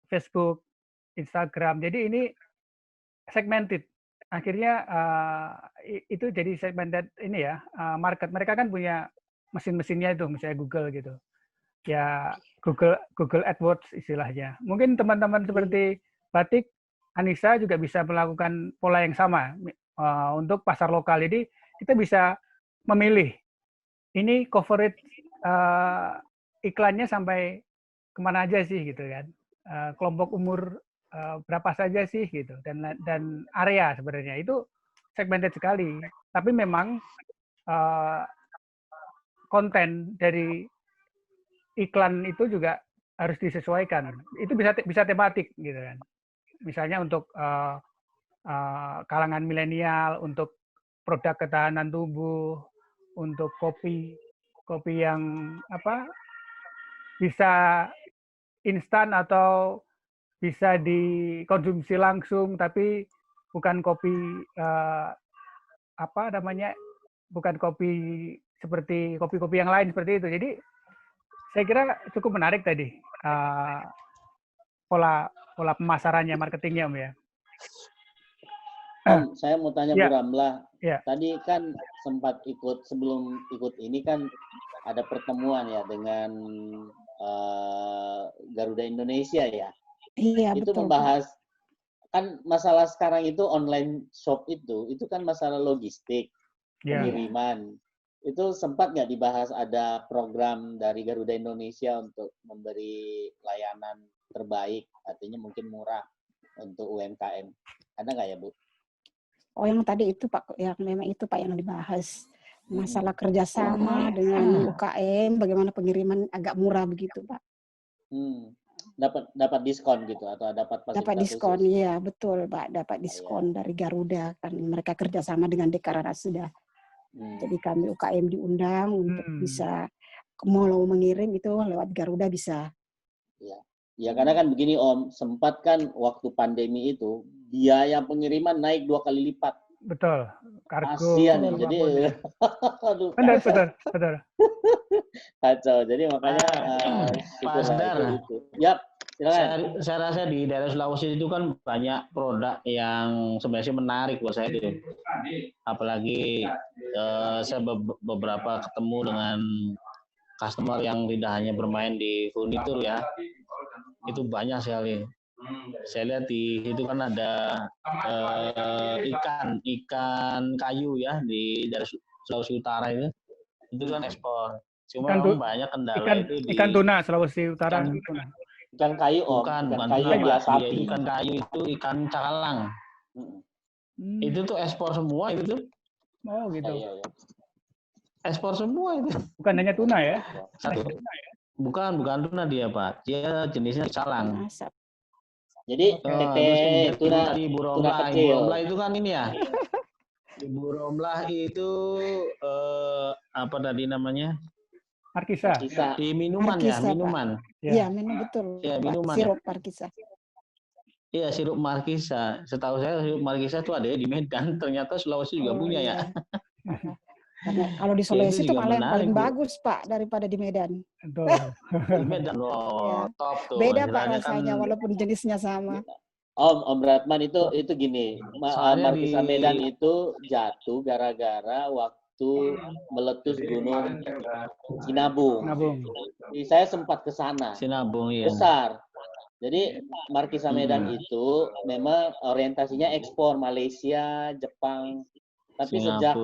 Facebook, Instagram. Jadi ini segmented. Akhirnya itu jadi segmented ini ya, market. Mereka kan punya mesin-mesinnya itu, misalnya Google gitu. Ya Google AdWords istilahnya. Mungkin teman-teman seperti Batik, Anissa juga bisa melakukan pola yang sama untuk pasar lokal. Jadi kita bisa memilih ini coverage iklannya sampai kemana aja sih gitu kan, kelompok umur berapa saja sih gitu, dan area sebenarnya itu segmented sekali. Tapi memang konten dari iklan itu juga harus disesuaikan. Itu bisa tematik gitu kan. Misalnya untuk kalangan milenial, untuk produk ketahanan tubuh, untuk kopi yang bisa instan atau bisa dikonsumsi langsung, tapi bukan kopi apa namanya, bukan kopi seperti kopi-kopi yang lain seperti itu. Jadi saya kira cukup menarik tadi pola pemasarannya, marketingnya, Om ya. Om, saya mau tanya Bu Ramlah. Ya. Tadi kan sempat sebelum ikut ini kan ada pertemuan ya dengan Garuda Indonesia ya. Iya, itu betul, membahas kan masalah sekarang itu online shop itu kan masalah logistik, pengiriman. Itu sempat nggak dibahas ada program dari Garuda Indonesia untuk memberi layanan terbaik, artinya mungkin murah untuk UMKM. Ada nggak ya, Bu? Oh, yang tadi itu Pak, yang memang itu Pak yang dibahas. Masalah kerjasama dengan UKM, bagaimana pengiriman agak murah begitu, Pak. Dapat diskon gitu atau dapat fasilitas dapat diskon khusus? Iya betul Pak, dapat diskon dari Garuda kan mereka kerjasama dengan Deklarasda. Jadi kami UKM diundang untuk bisa mau mengirim itu lewat Garuda bisa. Ya karena kan begini Om, sempat kan waktu pandemi itu biaya pengiriman naik 2 kali lipat. Betul, kargo. Kasian ya, jadi aduh, betul. Kacau, jadi makanya Pak Sedar, yap, silakan. Saya rasa di daerah Sulawesi itu kan banyak produk yang sebenarnya menarik buat saya gitu. Apalagi saya beberapa ketemu dengan customer yang tidak hanya bermain di furnitur ya, itu banyak sekali. Saya lihat di situ kan ada ikan kayu ya di daerah Sulawesi Utara itu kan ekspor. Cuma banyak kendala ikan tuna Sulawesi Utara. Ikan kayu Om, bukan kayu biasa. Ikan kayu itu ikan cakalang. Itu tuh ekspor semua itu tuh. Oh gitu. Iya. Ekspor semua itu. Bukan hanya tuna ya? Bukan tuna dia Pak. Dia jenisnya cakalang. Jadi tuna Ibu Romlah itu kan ini ya. Ibu Romlah itu apa tadi namanya? Markisa. Di minuman Markisa, ya, minuman. Iya, minum betul. Iya, minuman. Sirup Markisa. Iya, sirup Markisa. Setahu saya sirup Markisa itu ada di Medan. Ternyata Sulawesi juga punya ya. Karena kalau di Sulawesi itu malah yang paling bagus Pak daripada di Medan. Di Medan top tuh. Beda Pak rasanya walaupun jenisnya sama. Om Ratman itu gini, Markisa Medan itu jatuh gara-gara waktu meletus gunung Sinabung. Jadi saya sempat ke sana. Sinabung iya. Besar. Jadi Markisa Medan itu memang orientasinya ekspor Malaysia, Jepang. Tapi sejak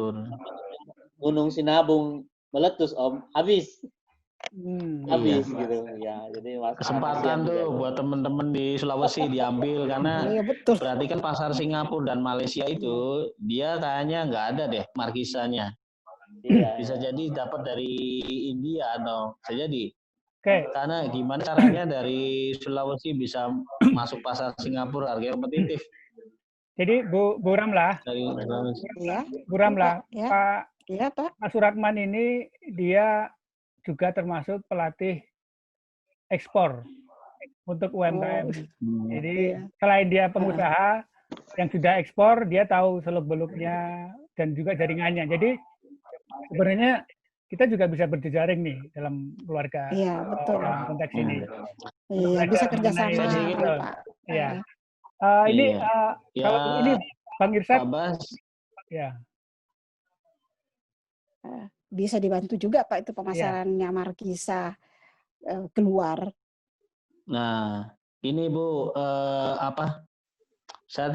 Gunung Sinabung meletus Om, habis gitu ya. Jadi kesempatan tuh buat teman-teman di Sulawesi diambil karena berarti kan pasar Singapura dan Malaysia itu dia kayaknya nggak ada deh markisanya. Bisa jadi dapat dari India atau bisa jadi. Karena gimana caranya dari Sulawesi bisa masuk pasar Singapura harga kompetitif. Jadi Bu Ramlah, Bu Ramlah, Pak Suratman ini dia juga termasuk pelatih ekspor untuk UMKM. Jadi selain dia pengusaha yang sudah ekspor, dia tahu seluk-beluknya dan juga jaringannya. Jadi sebenarnya kita juga bisa berjejaring nih dalam keluarga. Iya, betul. Dalam konteks ini. Iya, bisa kerjasama. Iya. Kalau ini Bang Irsyad, ya. Bisa dibantu juga Pak itu pemasarannya Markisa keluar. Nah, ini Bu saya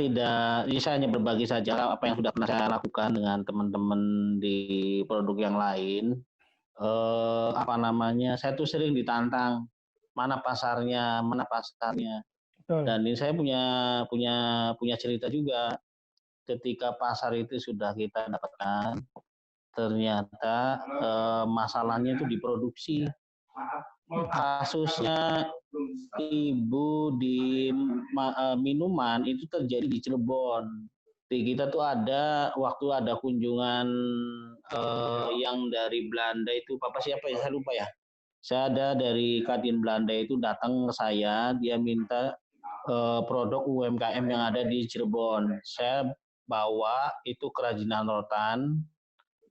hanya berbagi saja apa yang sudah pernah saya lakukan dengan teman-teman di produk yang lain. Saya tuh sering ditantang mana pasarnya. Betul. Dan ini saya punya cerita juga. Ketika pasar itu sudah kita dapatkan, ternyata masalahnya itu diproduksi. Kasusnya ibu di minuman itu terjadi di Cirebon. Di kita tuh waktu ada kunjungan yang dari Belanda itu siapa ya saya lupa ya. Saya ada dari Kadin Belanda itu datang ke saya, dia minta produk UMKM yang ada di Cirebon. Saya bahwa itu kerajinan rotan,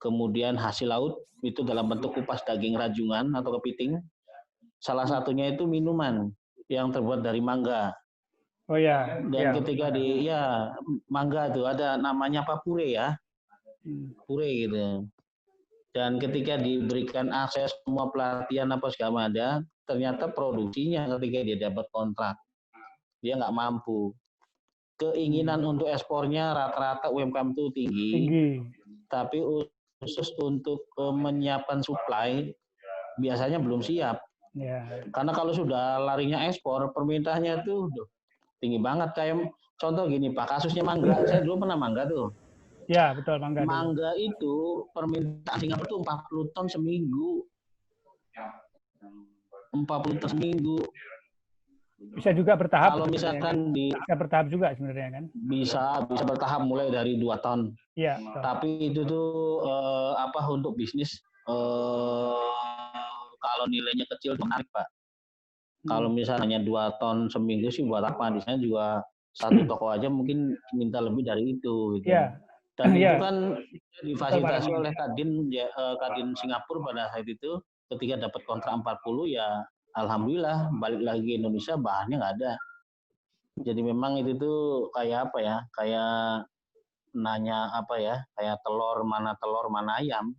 kemudian hasil laut itu dalam bentuk kupas daging rajungan atau kepiting. Salah satunya itu minuman yang terbuat dari mangga. Oh ya. Dan ketika mangga itu ada namanya apa, pure ya, pure gitu. Dan ketika diberikan akses semua pelatihan apa segala ada, ternyata produksinya ketika dia dapat kontrak, dia nggak mampu. Keinginan untuk ekspornya rata-rata UMKM itu tinggi. Tapi khusus untuk menyiapkan supply biasanya belum siap. Karena kalau sudah larinya ekspor, permintaannya itu tinggi banget. Kayak contoh gini Pak, kasusnya mangga. Saya dulu pernah mangga tuh. Ya, betul, mangga. Mangga itu permintaan Singapura itu 40 ton seminggu. 40 ton seminggu. Bisa juga bertahap. Kalau misalkan bisa bertahap juga sebenarnya kan? Bisa bertahap mulai dari 2 ton. Iya. Tapi itu tuh untuk bisnis kalau nilainya kecil menarik Pak. Kalau misalnya 2 ton seminggu sih buat apa? Di sana juga satu toko aja mungkin minta lebih dari itu. Gitu. Iya. Dan itu kan difasilitasi oleh Kadin Singapura pada saat itu. Ketika dapat kontrak 40 ya alhamdulillah balik lagi ke Indonesia bahannya nggak ada. Jadi memang itu tuh kayak apa ya? Kayak nanya apa ya? Kayak telur mana ayam.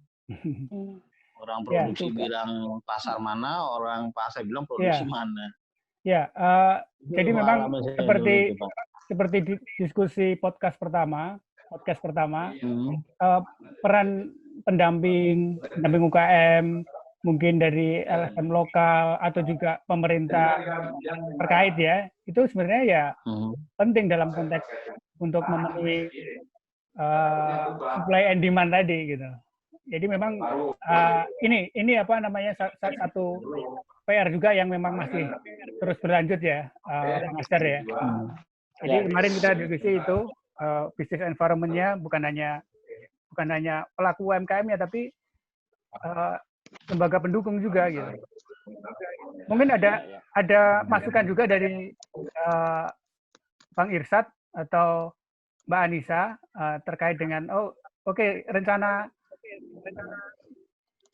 Orang produksi bilang pasar mana, orang pasar bilang produksi mana. Ya, jadi memang seperti diskusi podcast pertama, peran pendamping UKM, mungkin dari LSM lokal atau juga pemerintah terkait ya, itu sebenarnya ya penting dalam konteks untuk memenuhi supply and demand tadi gitu. Jadi memang ini apa namanya satu PR juga yang memang masih terus berlanjut ya, Master ya. Jadi kemarin kita diskusi itu business environment-nya bukan hanya pelaku UMKM-nya tapi lembaga pendukung juga gitu. Mungkin ada masukan juga dari Bang Irsyad atau Mbak Anissa terkait dengan rencana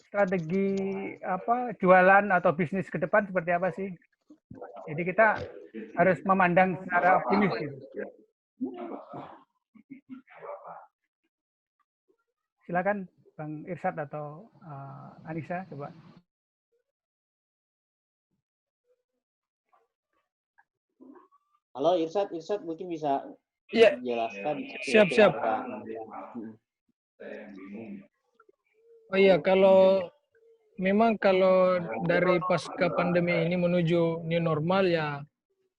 strategi jualan atau bisnis ke depan seperti apa sih? Jadi kita harus memandang secara optimis gitu. Silakan Bang Irsyad atau Anissa coba. Halo Irsyad mungkin bisa jelaskan. Siap. Oh iya, kalau dari pasca pandemi ini menuju new normal ya,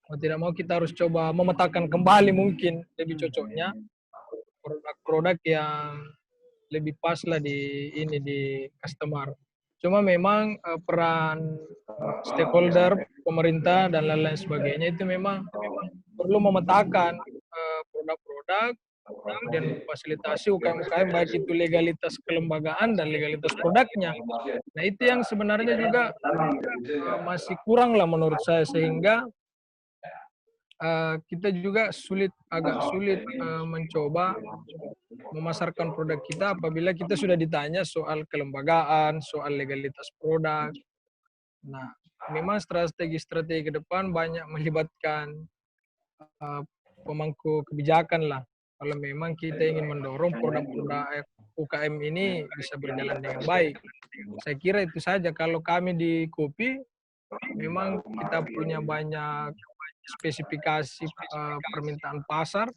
mau tidak mau kita harus coba memetakan kembali mungkin lebih cocoknya produk-produk yang lebih pas lah di customer. Cuma memang peran stakeholder, pemerintah dan lain-lain sebagainya itu memang perlu memetakan produk-produk dan fasilitasi UKM-UKM baik itu legalitas kelembagaan dan legalitas produknya. Nah itu yang sebenarnya juga masih kurang lah menurut saya, sehingga kita juga agak sulit mencoba memasarkan produk kita apabila kita sudah ditanya soal kelembagaan, soal legalitas produk. Nah, memang strategi-strategi ke depan banyak melibatkan pemangku kebijakan lah. Kalau memang kita ingin mendorong produk-produk UKM ini bisa berjalan dengan baik. Saya kira itu saja. Kalau kami di Kopi, memang kita punya banyak spesifikasi permintaan pasar.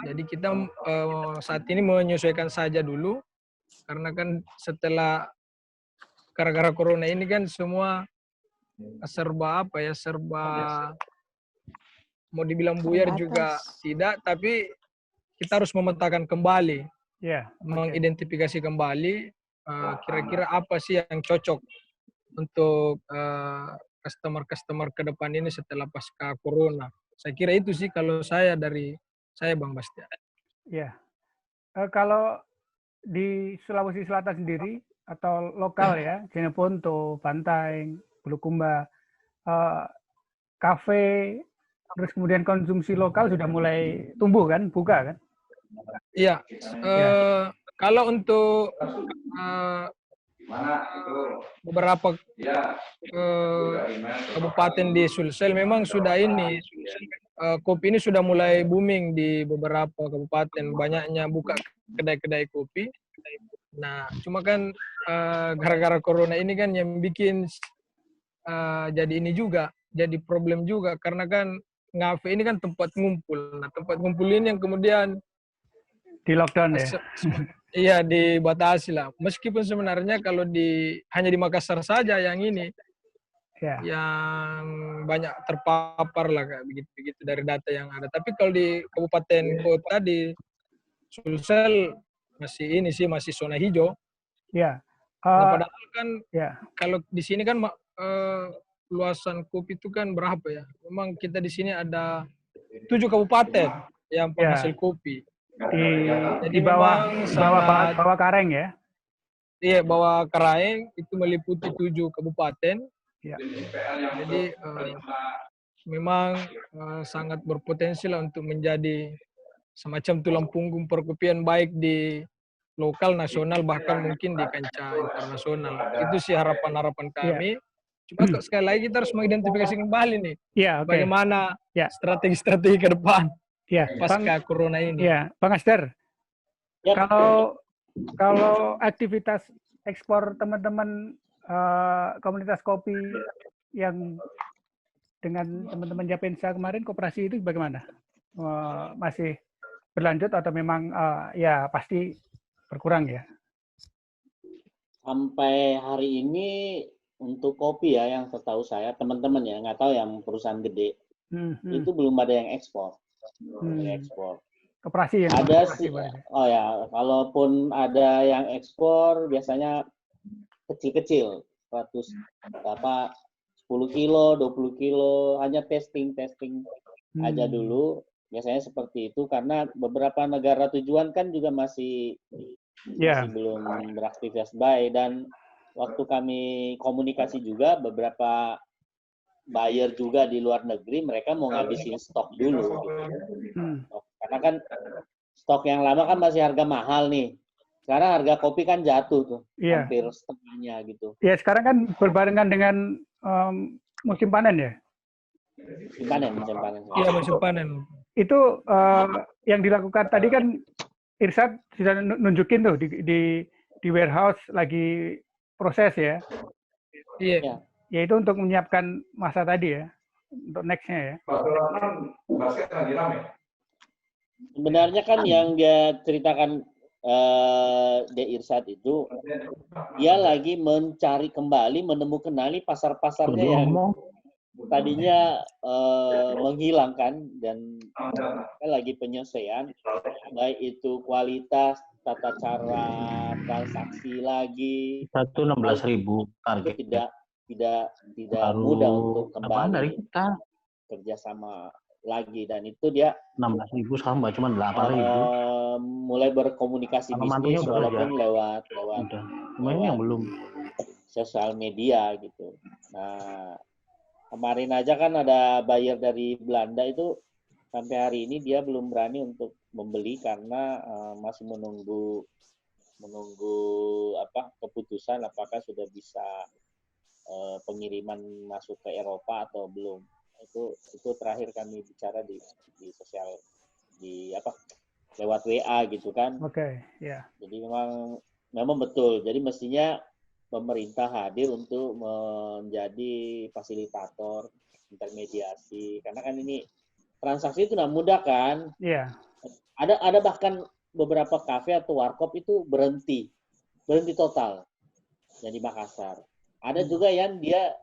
Jadi kita saat ini menyesuaikan saja dulu, karena kan setelah gara-gara corona ini kan semua serba mau dibilang buyar juga tidak, tapi kita harus memetakan kembali, mengidentifikasi kembali kira-kira apa sih yang cocok untuk customer ke depan ini setelah pasca corona. Saya kira itu sih kalau dari saya Bang Bastian. Ya, kalau di Sulawesi Selatan sendiri atau lokal ya, Jeneponto, Bantaeng, Bulukumba, kafe, terus kemudian konsumsi lokal sudah mulai tumbuh kan, buka kan? Iya, kalau untuk beberapa kabupaten di Sulsel memang sudah ini, kopi ini sudah mulai booming di beberapa kabupaten, banyaknya buka kedai-kedai kopi. Nah, cuma kan gara-gara corona ini kan yang bikin jadi ini juga, jadi problem juga, karena kan ngafe ini kan tempat ngumpul. Nah, tempat ngumpul ini yang kemudian di lockdown ya? Iya, dibatasi lah. Meskipun sebenarnya kalau hanya di Makassar saja yang ini, yang banyak terpapar lah kayak begitu dari data yang ada. Tapi kalau di kabupaten kota di Sulsel masih zona hijau. Ya. Nah, padahal kan kalau di sini kan luasan kopi itu kan berapa ya? Memang kita di sini ada 7 kabupaten yang penghasil kopi. Di bawah Kareng ya? Iya, bawah Kareng itu meliputi 7 kabupaten. Ya. Jadi memang sangat berpotensi lah untuk menjadi semacam tulang punggung perkopian baik di lokal, nasional, bahkan mungkin di kancah internasional. Itu sih harapan-harapan kami. Cuma sekali lagi kita harus mengidentifikasi kembali nih, bagaimana strategi-strategi ke depan pasca corona ini. Ya, Bang Asder. Kalau aktivitas ekspor teman-teman komunitas kopi yang dengan teman-teman Japensa kemarin, koperasi itu bagaimana? Masih berlanjut atau memang ya pasti berkurang ya? Sampai hari ini untuk kopi ya, yang setahu saya teman-teman ya, nggak tahu yang perusahaan gede itu belum ada yang ekspor. Ekspor. Koperasi ya? Ada sih. Oh ya, kalaupun ada yang ekspor biasanya kecil-kecil, 10 kilo, 20 kilo, hanya testing aja dulu. Biasanya seperti itu karena beberapa negara tujuan kan juga masih belum beraktivitas baik, dan waktu kami komunikasi juga beberapa buyer juga di luar negeri, mereka mau ngabisin stok dulu gitu. Karena kan stok yang lama kan masih harga mahal nih. Sekarang harga kopi kan jatuh tuh, hampir setengahnya gitu. Iya, sekarang kan berbarengan dengan musim panen ya? Musim panen. Iya, musim panen. Itu yang dilakukan tadi kan Irsyad sudah nunjukin tuh di warehouse lagi proses ya. Iya. Ya itu untuk menyiapkan masa tadi ya, untuk next-nya ya. Sebenarnya kan yang dia ceritakan De Irsyad itu, dia lagi mencari kembali, menemukan pasar-pasarnya yang tadinya menghilangkan, dan lagi penyelesaian, baik itu kualitas, tata cara transaksi lagi. 16.000 target. Tidak mudah untuk kembali kerjasama lagi, dan itu dia 16.000 sama cuma 8.000. Mulai berkomunikasi bisnis walaupun lewat yang belum sosial media gitu. Nah, kemarin aja kan ada buyer dari Belanda itu sampai hari ini dia belum berani untuk membeli karena masih menunggu keputusan apakah sudah bisa pengiriman masuk ke Eropa atau belum. Itu terakhir kami bicara di sosial lewat WA gitu kan. Jadi memang betul. Jadi mestinya pemerintah hadir untuk menjadi fasilitator, intermediasi, karena kan ini transaksi itu nggak mudah kan. Ada bahkan beberapa kafe atau warkop itu berhenti total yang di Makassar. Ada juga yang dia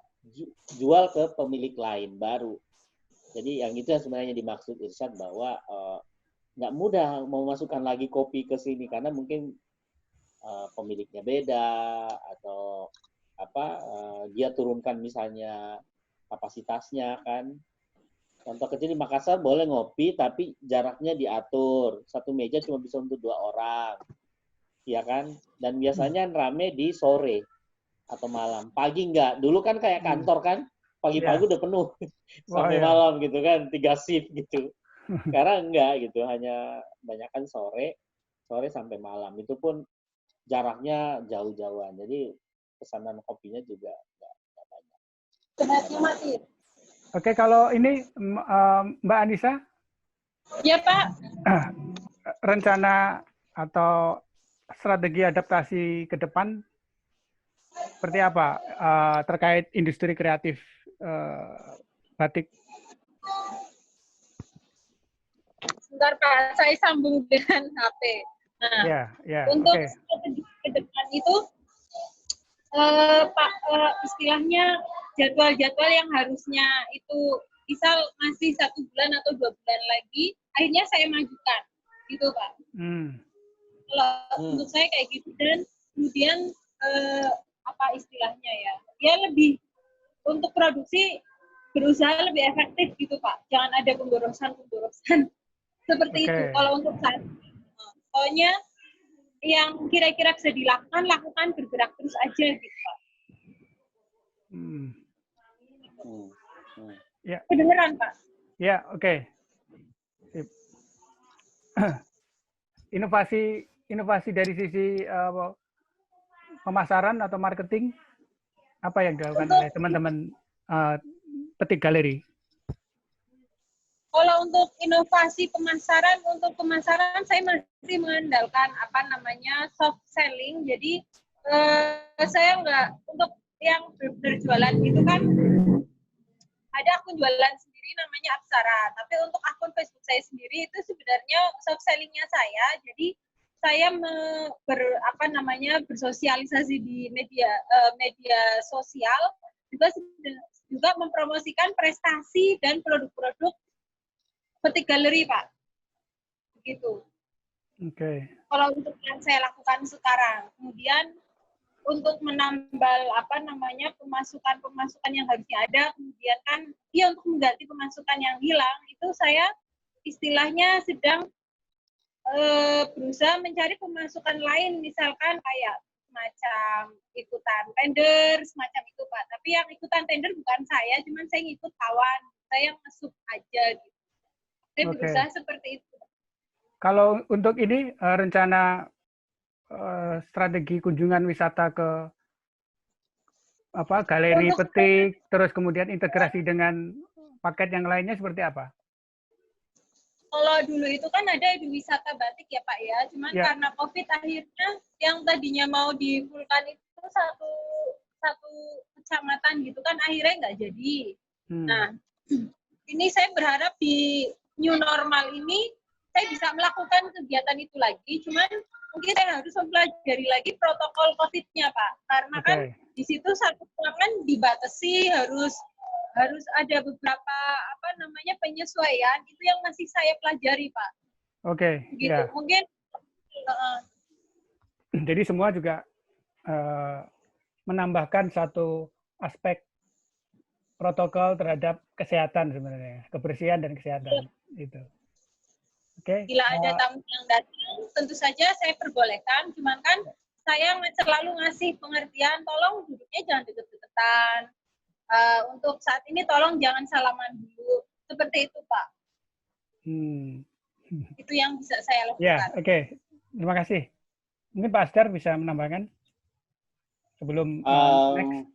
jual ke pemilik lain baru. Jadi yang itu yang sebenarnya dimaksud Irsyad, bahwa nggak mudah memasukkan lagi kopi ke sini karena mungkin pemiliknya beda atau dia turunkan misalnya kapasitasnya kan. Contoh kecil di Makassar boleh ngopi tapi jaraknya diatur, satu meja cuma bisa untuk 2 orang, ya kan? Dan biasanya rame di sore atau malam, pagi enggak. Dulu kan kayak kantor kan, pagi-pagi udah penuh sampai malam gitu kan, 3 shift gitu. Sekarang enggak gitu, hanya banyakkan sore sampai malam. Itu pun jaraknya jauh-jauhan. Jadi pesanan kopinya juga enggak banyak. Oke, kalau ini Mbak Anissa? Ya, Pak. Rencana atau strategi adaptasi ke depan seperti apa terkait industri kreatif batik? Sebentar, Pak, saya sambung dengan HP. Nah, untuk strategi ke depan itu, Pak, istilahnya jadwal-jadwal yang harusnya itu misal masih 1 bulan atau 2 bulan lagi, akhirnya saya majukan, gitu, Pak. Kalau untuk saya kayak gitu, dan kemudian apa istilahnya ya, dia lebih untuk produksi berusaha lebih efektif gitu, Pak. Jangan ada pemborosan seperti itu. Kalau untuk saya, pokoknya yang kira-kira bisa dilakukan, lakukan, bergerak terus aja gitu, Pak. Ya. Kedengeran, Pak? Ya, oke. Inovasi dari sisi pemasaran atau marketing, apa yang dilakukan oleh teman-teman Petik Galeri? Kalau untuk inovasi pemasaran, saya masih mengandalkan soft selling. Jadi saya nggak, untuk yang berjualan itu kan ada akun jualan sendiri namanya Apsara. Tapi untuk akun Facebook saya sendiri itu sebenarnya soft sellingnya saya. Jadi saya bersosialisasi di media sosial, juga mempromosikan prestasi dan produk-produk Petik Galeri, Pak. Begitu. Oke. Kalau untuk yang saya lakukan sekarang, kemudian untuk menambal pemasukan yang harusnya ada, kemudian kan untuk mengganti pemasukan yang hilang, itu saya istilahnya sedang berusaha mencari pemasukan lain, misalkan kayak semacam ikutan tender, semacam itu, Pak. Tapi yang ikutan tender bukan saya, cuman saya ngikut kawan, saya nge-sub aja gitu. Saya berusaha seperti itu. Kalau untuk ini rencana strategi kunjungan wisata ke galeri petik, terus kemudian integrasi dengan paket yang lainnya seperti apa? Kalau dulu itu kan ada wisata batik ya, Pak ya. Cuman karena COVID akhirnya yang tadinya mau di Vulkan itu satu kecamatan gitu kan akhirnya nggak jadi. Nah, ini saya berharap di new normal ini saya bisa melakukan kegiatan itu lagi, cuman mungkin saya harus mempelajari lagi protokol COVID-nya, Pak. Karena kan di situ satu ruangan dibatasi, harus ada beberapa penyesuaian, itu yang masih saya pelajari, Pak. Oke. Gitu. Ya. Mungkin jadi semua juga menambahkan satu aspek protokol terhadap kesehatan sebenarnya, kebersihan dan kesehatan itu. Oke. Bila ada tamu yang datang, tentu saja saya perbolehkan. Cuman kan saya selalu ngasih pengertian, tolong duduknya jangan deket-deketan. Untuk saat ini tolong jangan salaman dulu. Seperti itu, Pak. Itu yang bisa saya lakukan. Ya, oke. Terima kasih. Mungkin Pak Asdar bisa menambahkan sebelum next.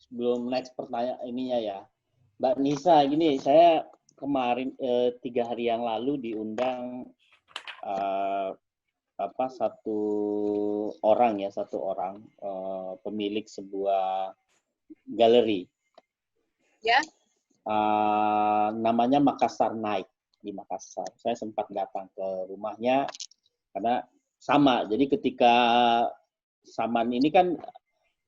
Sebelum next pertanyaan ininya ya. Mbak Nisa, gini, saya kemarin 3 hari yang lalu diundang satu orang pemilik sebuah galeri. Ya. Namanya Makassar Night di Makassar. Saya sempat datang ke rumahnya karena sama. Jadi ketika Saman ini kan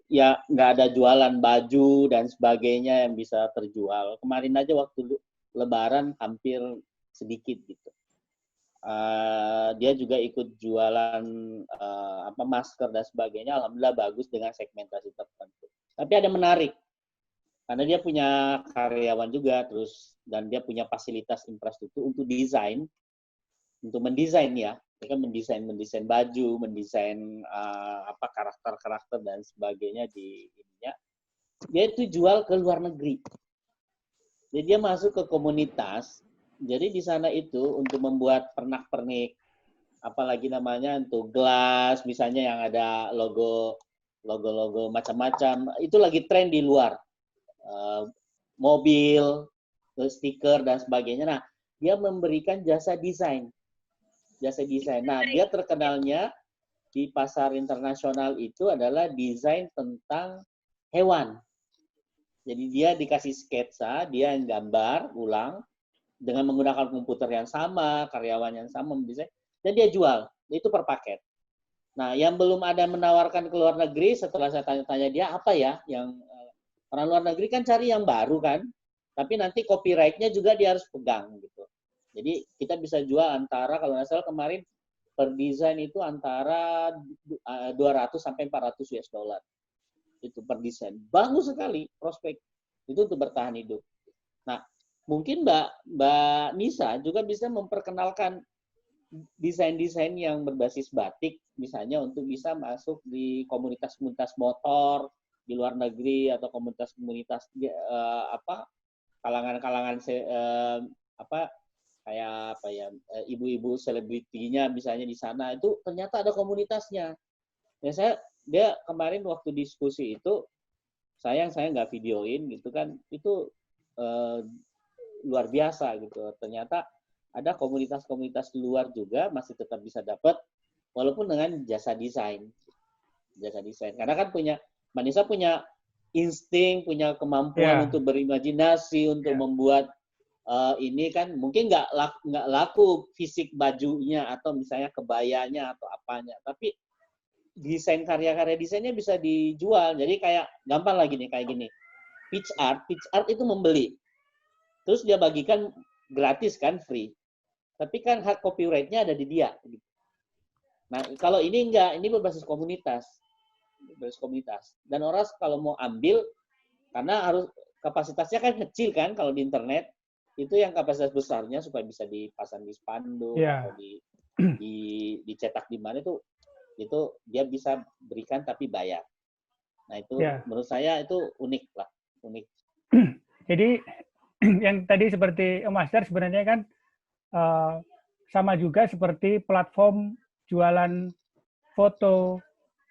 ya nggak ada jualan baju dan sebagainya yang bisa terjual. Kemarin aja waktu Lebaran hampir sedikit gitu. Dia juga ikut jualan masker dan sebagainya. Alhamdulillah bagus dengan segmentasi tertentu. Tapi ada menarik karena dia punya karyawan juga dan dia punya fasilitas infrastruktur untuk mendesain ya. Mereka mendesain baju, mendesain karakter dan sebagainya di ininya. Dia itu jual ke luar negeri. Jadi dia masuk ke komunitas Jadi di sana itu untuk membuat pernak-pernik, apalagi namanya untuk gelas, misalnya yang ada logo macam-macam, itu lagi tren di luar. Mobil, stiker dan sebagainya. Nah, dia memberikan jasa desain. Nah, dia terkenalnya di pasar internasional itu adalah desain tentang hewan. Jadi dia dikasih sketsa, dia yang gambar ulang dengan menggunakan komputer yang sama, karyawan yang sama mendesain, dan dia jual. Itu per paket. Nah, yang belum ada menawarkan ke luar negeri, setelah saya tanya-tanya dia, apa ya? Yang orang luar negeri kan cari yang baru kan, tapi nanti copyright-nya juga dia harus pegang gitu. Jadi kita bisa jual antara, kalau nggak salah kemarin, per desain itu antara 200 sampai 400 US dollar. Itu per desain. Bagus sekali prospek. Itu untuk bertahan hidup. Nah, mungkin Mbak Nisa juga bisa memperkenalkan desain-desain yang berbasis batik, misalnya untuk bisa masuk di komunitas-komunitas motor di luar negeri atau komunitas-komunitas kalangan-kalangan kayak ibu-ibu selebritinya misalnya di sana, itu ternyata ada komunitasnya. Ya dia kemarin waktu diskusi itu, saya nggak videoin gitu kan, itu luar biasa gitu. Ternyata ada komunitas-komunitas luar juga masih tetap bisa dapat, walaupun dengan jasa desain. Karena kan Manisa punya insting, punya kemampuan untuk berimajinasi, untuk membuat ini kan mungkin nggak laku fisik bajunya atau misalnya kebayanya atau apanya, tapi desain karya-karya desainnya bisa dijual. Jadi kayak gampang lagi nih kayak gini, pitch art itu membeli, terus dia bagikan gratis kan, free, tapi kan hak copyright-nya ada di dia. Nah kalau ini enggak, ini berbasis komunitas, dan orang kalau mau ambil, karena harus kapasitasnya kan kecil kan kalau di internet. Itu yang kapasitas besarnya supaya bisa dipasang di spanduk atau dicetak di mana, itu dia bisa berikan tapi bayar. Nah itu menurut saya itu unik. Jadi yang tadi seperti Om Asdar sebenarnya kan sama juga seperti platform jualan foto,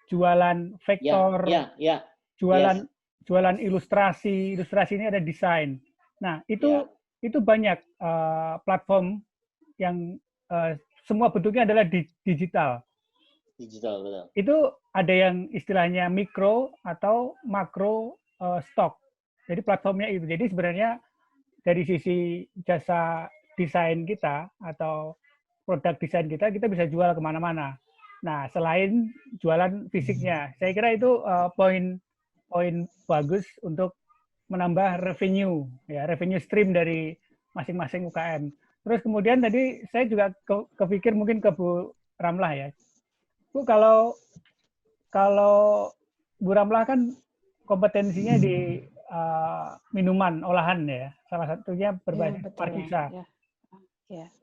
jualan vektor, jualan ilustrasi ini ada desain. Nah itu banyak platform yang semua bentuknya adalah digital. Betul. Itu ada yang istilahnya mikro atau makro stock. Jadi platformnya itu. Jadi sebenarnya dari sisi jasa desain kita atau produk desain kita bisa jual kemana-mana. Nah, selain jualan fisiknya, saya kira itu poin bagus untuk menambah revenue stream dari masing-masing UKM. Terus kemudian tadi saya juga kepikir mungkin ke Bu Ramlah ya. Bu, kalau Bu Ramlah kan kompetensinya di minuman olahan ya, salah satunya berbasis Markisa.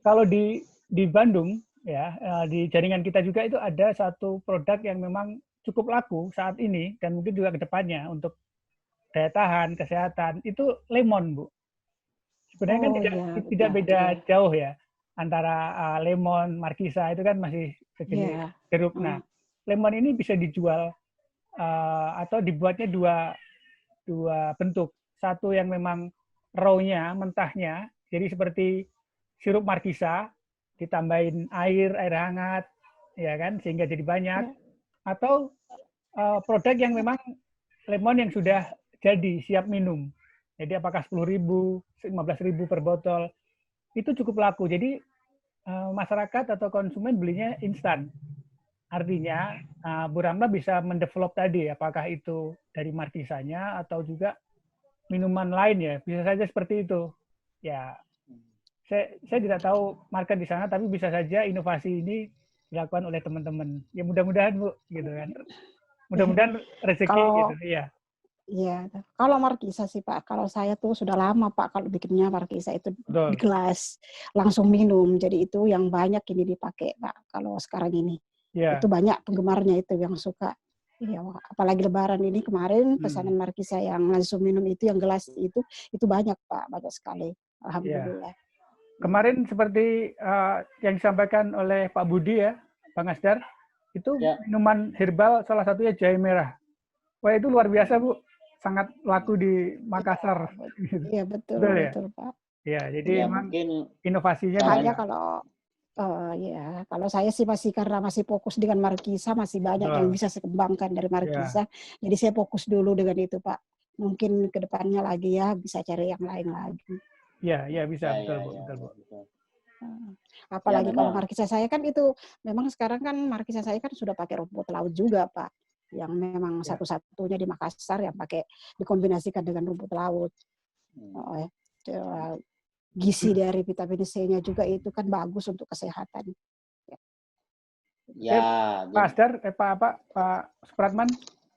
Kalau di Bandung ya, di jaringan kita juga itu ada satu produk yang memang cukup laku saat ini dan mungkin juga ke depannya untuk daya tahan, kesehatan, itu lemon, Bu. Sebenarnya kan tidak beda jauh ya antara lemon, Markisa itu kan masih sejenis jeruk. Nah, lemon ini bisa dijual atau dibuatnya dua bentuk. Satu yang memang raw-nya, mentahnya, jadi seperti sirup Markisa ditambahin air hangat, ya kan, sehingga jadi banyak. Atau produk yang memang lemon yang sudah jadi siap minum. Jadi apakah 10.000, 15.000 per botol, itu cukup laku. Jadi masyarakat atau konsumen belinya instan. Artinya Bu Ramlah bisa mendevelop tadi, apakah itu dari Markisanya atau juga minuman lain ya, bisa saja seperti itu. Ya, saya tidak tahu market di sana, tapi bisa saja inovasi ini dilakukan oleh teman-teman. Ya mudah-mudahan Bu, gitu kan. Mudah-mudahan rezeki gitu, iya. Iya, kalau Markisa sih Pak, kalau saya tuh sudah lama Pak kalau bikinnya Markisa itu di gelas langsung minum, jadi itu yang banyak ini dipakai Pak. Kalau sekarang ini itu banyak penggemarnya itu yang suka. Iya, apalagi Lebaran ini kemarin pesanan Markisa yang langsung minum itu yang gelas itu banyak Pak, banyak sekali. Alhamdulillah. kemarin seperti yang disampaikan oleh Pak Budi ya, Bang Asdar, itu minuman herbal salah satunya jahe merah. Wah itu luar biasa Bu, sangat laku di Makassar. Iya betul, betul Pak. Ya, jadi memang inovasinya hanya kalau ya, kalau saya sih masih karena masih fokus dengan Markisa, masih banyak yang bisa saya kembangkan dari Markisa. Jadi saya fokus dulu dengan itu, Pak. Mungkin ke depannya lagi ya bisa cari yang lain lagi. Ya, bisa betul, Bu. Apalagi kalau Markisa saya kan itu memang sekarang kan Markisa saya kan sudah pakai rumput laut juga, Pak. Yang memang satu-satunya di Makassar yang pakai dikombinasikan dengan rumput laut. Gizi dari vitamin C-nya juga itu kan bagus untuk kesehatan. Ya, Pak Asdar, Pak Supratman,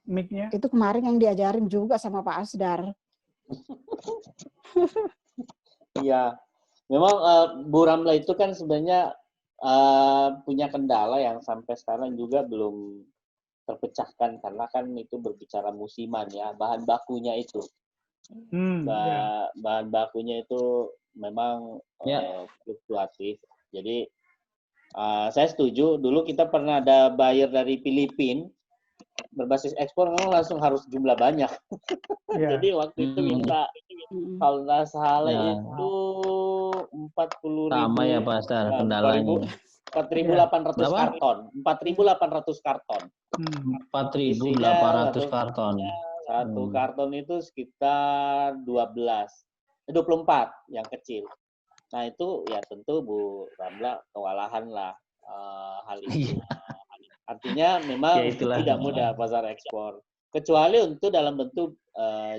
mic-nya. Itu kemarin yang diajarin juga sama Pak Asdar. Iya, memang Bu Ramla itu kan sebenarnya punya kendala yang sampai sekarang juga belum terpecahkan karena kan itu berbicara musiman ya, bahan bakunya itu. Bahan bakunya itu memang fluktuatif. Jadi saya setuju. Dulu kita pernah ada buyer dari Filipina berbasis ekspor, memang langsung harus jumlah banyak. Jadi waktu itu minta kalau nggak salah itu 40.000. Sama ya Pak Asdar kendalanya. 4.800 karton. 4.800 karton. 4.800 karton. Satu karton itu sekitar 24 yang kecil. Nah itu ya tentu Bu Ramla kewalahan lah hal itu. Artinya memang tidak mudah pasar ekspor. Kecuali untuk dalam bentuk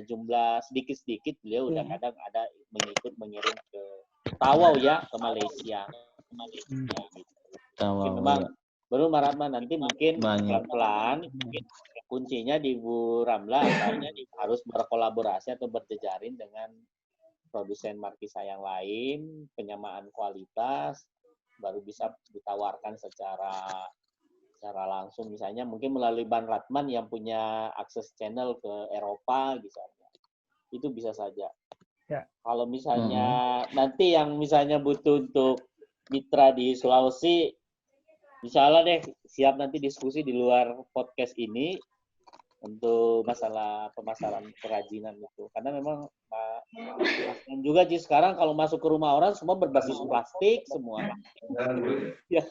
jumlah sedikit-sedikit beliau udah kadang ada mengirim ke Tawau ya, ke Malaysia. Mungkin memang baru Maratma nanti mungkin pelan-pelan kuncinya di Bu Ramla harus berkolaborasi atau berjejaring dengan produsen Markisa yang lain, penyamaan kualitas, baru bisa ditawarkan secara langsung, misalnya mungkin melalui Ban Ratman yang punya akses channel ke Eropa, misalnya. Itu bisa saja. Ya. Kalau misalnya nanti yang misalnya butuh untuk mitra di Sulawesi, insya Allah deh siap nanti diskusi di luar podcast ini untuk masalah pemasaran kerajinan itu. Karena memang juga Ji sekarang kalau masuk ke rumah orang semua berbasis plastik semua. Ya,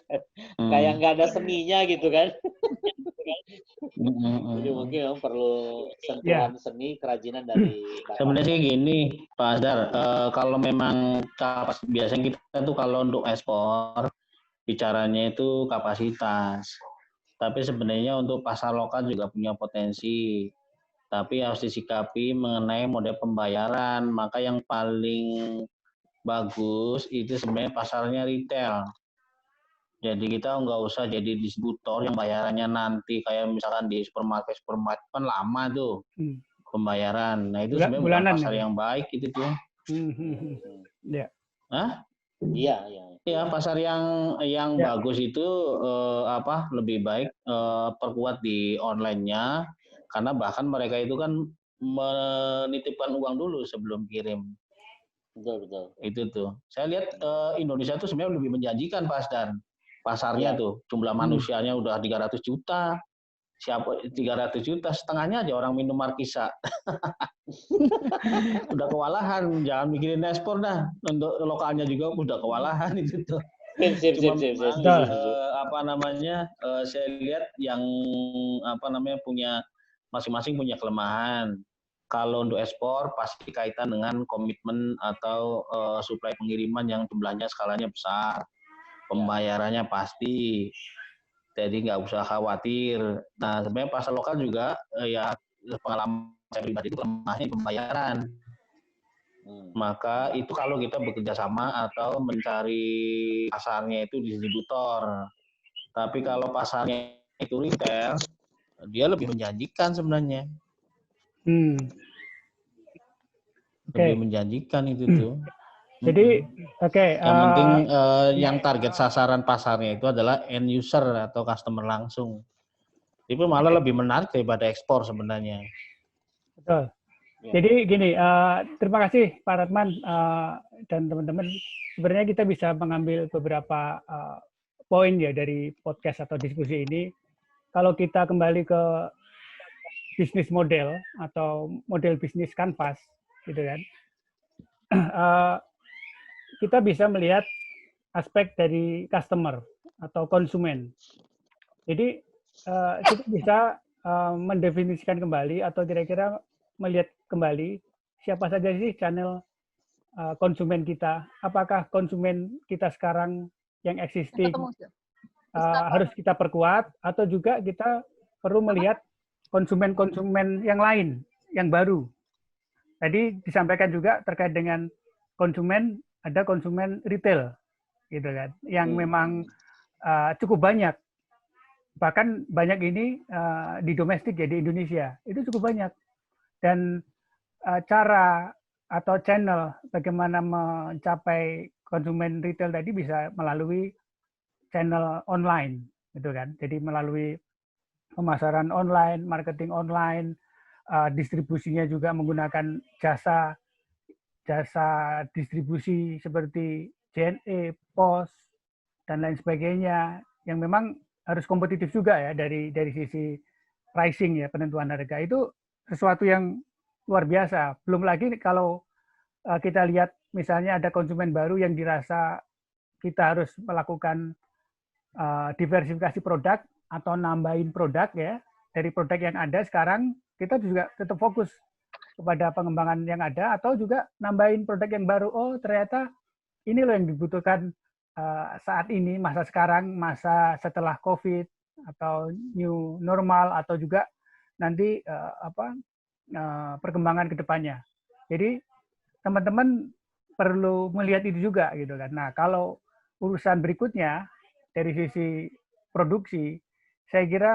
kayak nggak ada seninya gitu kan. Jadi mungkin perlu sentuhan seni kerajinan dari sebenarnya gini Pak Asdar, kalau memang biasanya kita tuh kalau untuk ekspor bicaranya itu kapasitas. Tapi sebenarnya untuk pasar lokal juga punya potensi. Tapi harus disikapi mengenai model pembayaran. Maka yang paling bagus itu sebenarnya pasarnya retail. Jadi kita nggak usah jadi distributor yang bayarannya nanti kayak misalkan di supermarket kan lama tuh pembayaran. Nah itu sebenarnya bukan pasar yang baik itu tuh. Ya. Hah? Iya. Ya pasar yang bagus itu lebih baik perkuat di online-nya karena bahkan mereka itu kan menitipkan uang dulu sebelum kirim. Betul. Itu tuh. Saya lihat Indonesia itu sebenarnya lebih menjanjikan Pak Asdar. Pasarnya tuh jumlah manusianya udah 300 juta. Siapa 300 juta, setengahnya aja orang minum Markisa. Udah kewalahan, jangan mikirin ekspor dah. Untuk lokalnya juga udah kewalahan itu tuh. Cuma saya lihat yang punya masing-masing punya kelemahan. Kalau untuk ekspor pasti kaitan dengan komitmen atau suplai pengiriman yang jumlahnya skalanya besar. Pembayarannya pasti. Jadi nggak usah khawatir. Nah sebenarnya pasar lokal juga ya pengalaman saya pribadi itu lemahnya pembayaran. Maka itu kalau kita bekerja sama atau mencari pasarnya itu distributor. Tapi kalau pasarnya itu retail, dia lebih menjanjikan sebenarnya. Lebih menjanjikan itu tuh. Jadi, yang penting yang target sasaran pasarnya itu adalah end user atau customer langsung. Itu malah lebih menarik daripada ekspor sebenarnya. Betul. Jadi gini, terima kasih Pak Ratman dan teman-teman. Sebenarnya kita bisa mengambil beberapa poin ya dari podcast atau diskusi ini. Kalau kita kembali ke bisnis model atau model bisnis kanvas, gitu kan, kita bisa melihat aspek dari customer atau konsumen. Jadi kita bisa mendefinisikan kembali atau kira-kira melihat kembali siapa saja sih channel konsumen kita. Apakah konsumen kita sekarang yang existing harus kita perkuat atau juga kita perlu melihat konsumen-konsumen yang lain, yang baru. Tadi disampaikan juga terkait dengan konsumen, ada konsumen retail, gitu kan, yang memang cukup banyak. Bahkan banyak ini di domestik ya, di Indonesia. Itu cukup banyak. Dan cara atau channel bagaimana mencapai konsumen retail tadi bisa melalui channel online, gitu kan. Jadi melalui pemasaran online, marketing online, distribusinya juga menggunakan jasa distribusi seperti JNE, POS, dan lain sebagainya, yang memang harus kompetitif juga ya dari sisi pricing ya, penentuan harga. Itu sesuatu yang luar biasa. Belum lagi kalau kita lihat misalnya ada konsumen baru yang dirasa kita harus melakukan diversifikasi produk atau nambahin produk ya, dari produk yang ada sekarang kita juga tetap fokus kepada pengembangan yang ada atau juga nambahin produk yang baru. Oh ternyata ini loh yang dibutuhkan saat ini, masa sekarang, masa setelah COVID atau new normal atau juga nanti perkembangan ke depannya. Jadi teman-teman perlu melihat itu juga gitu kan. Nah, kalau urusan berikutnya dari sisi produksi, saya kira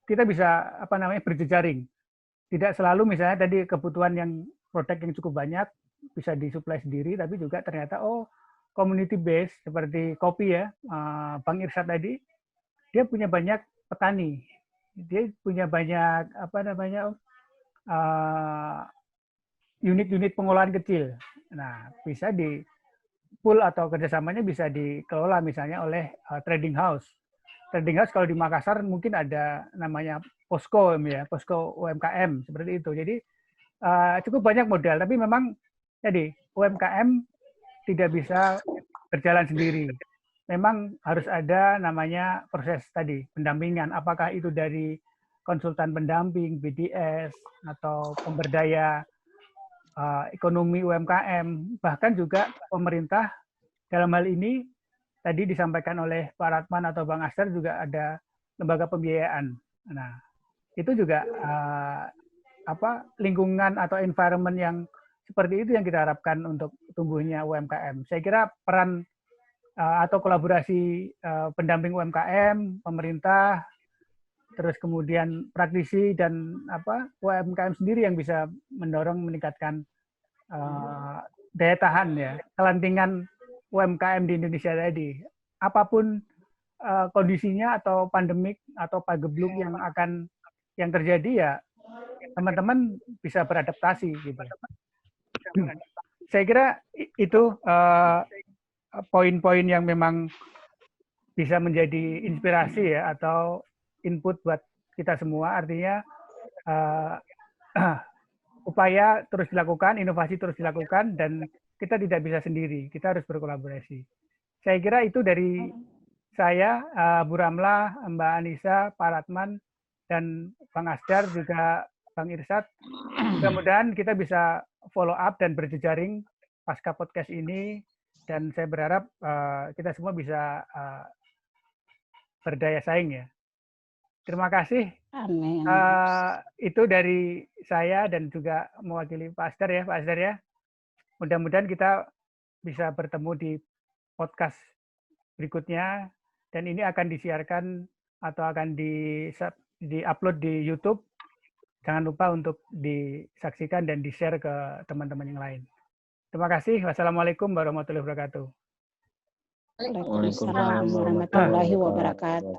kita bisa berjejaring. Tidak selalu misalnya tadi kebutuhan yang produk yang cukup banyak bisa disuplai sendiri, tapi juga ternyata community base seperti kopi ya, Bang Irsyad tadi, dia punya banyak petani, dia punya banyak unit-unit pengolahan kecil. Nah, bisa di pool atau kerjasamanya bisa dikelola misalnya oleh trading house. Trading house kalau di Makassar mungkin ada namanya posko ya, posko UMKM seperti itu. Jadi cukup banyak modal, tapi memang jadi UMKM tidak bisa berjalan sendiri. Memang harus ada namanya proses tadi pendampingan. Apakah itu dari konsultan pendamping, BDS atau pemberdaya ekonomi UMKM, bahkan juga pemerintah dalam hal ini tadi disampaikan oleh Pak Ratman atau Bang Aster juga ada lembaga pembiayaan. Nah, itu juga lingkungan atau environment yang seperti itu yang kita harapkan untuk tumbuhnya UMKM. Saya kira peran atau kolaborasi pendamping UMKM, pemerintah, terus kemudian praktisi dan UMKM sendiri yang bisa mendorong meningkatkan daya tahan ya, kelantingan UMKM di Indonesia tadi. Apapun kondisinya atau pandemik atau pagebluk yang terjadi ya, teman-teman bisa beradaptasi gitu. Saya kira itu poin-poin yang memang bisa menjadi inspirasi ya atau input buat kita semua. Artinya upaya terus dilakukan, inovasi terus dilakukan, dan kita tidak bisa sendiri, kita harus berkolaborasi. Saya kira itu dari saya, Bu Ramlah, Mbak Anissa, Pak Ratman, dan Bang Asdar, juga Bang Irsyad. Mudah-mudahan kita bisa follow up dan berjejaring pasca podcast ini, dan saya berharap kita semua bisa berdaya saing ya. Terima kasih. Amin. Itu dari saya dan juga mewakili Pak Asdar ya, Pak Asdar ya. Mudah-mudahan kita bisa bertemu di podcast berikutnya, dan ini akan disiarkan atau akan di-upload di YouTube. Jangan lupa untuk disaksikan dan di-share ke teman-teman yang lain. Terima kasih. Wassalamualaikum warahmatullahi wabarakatuh. Waalaikumsalam warahmatullahi wabarakatuh.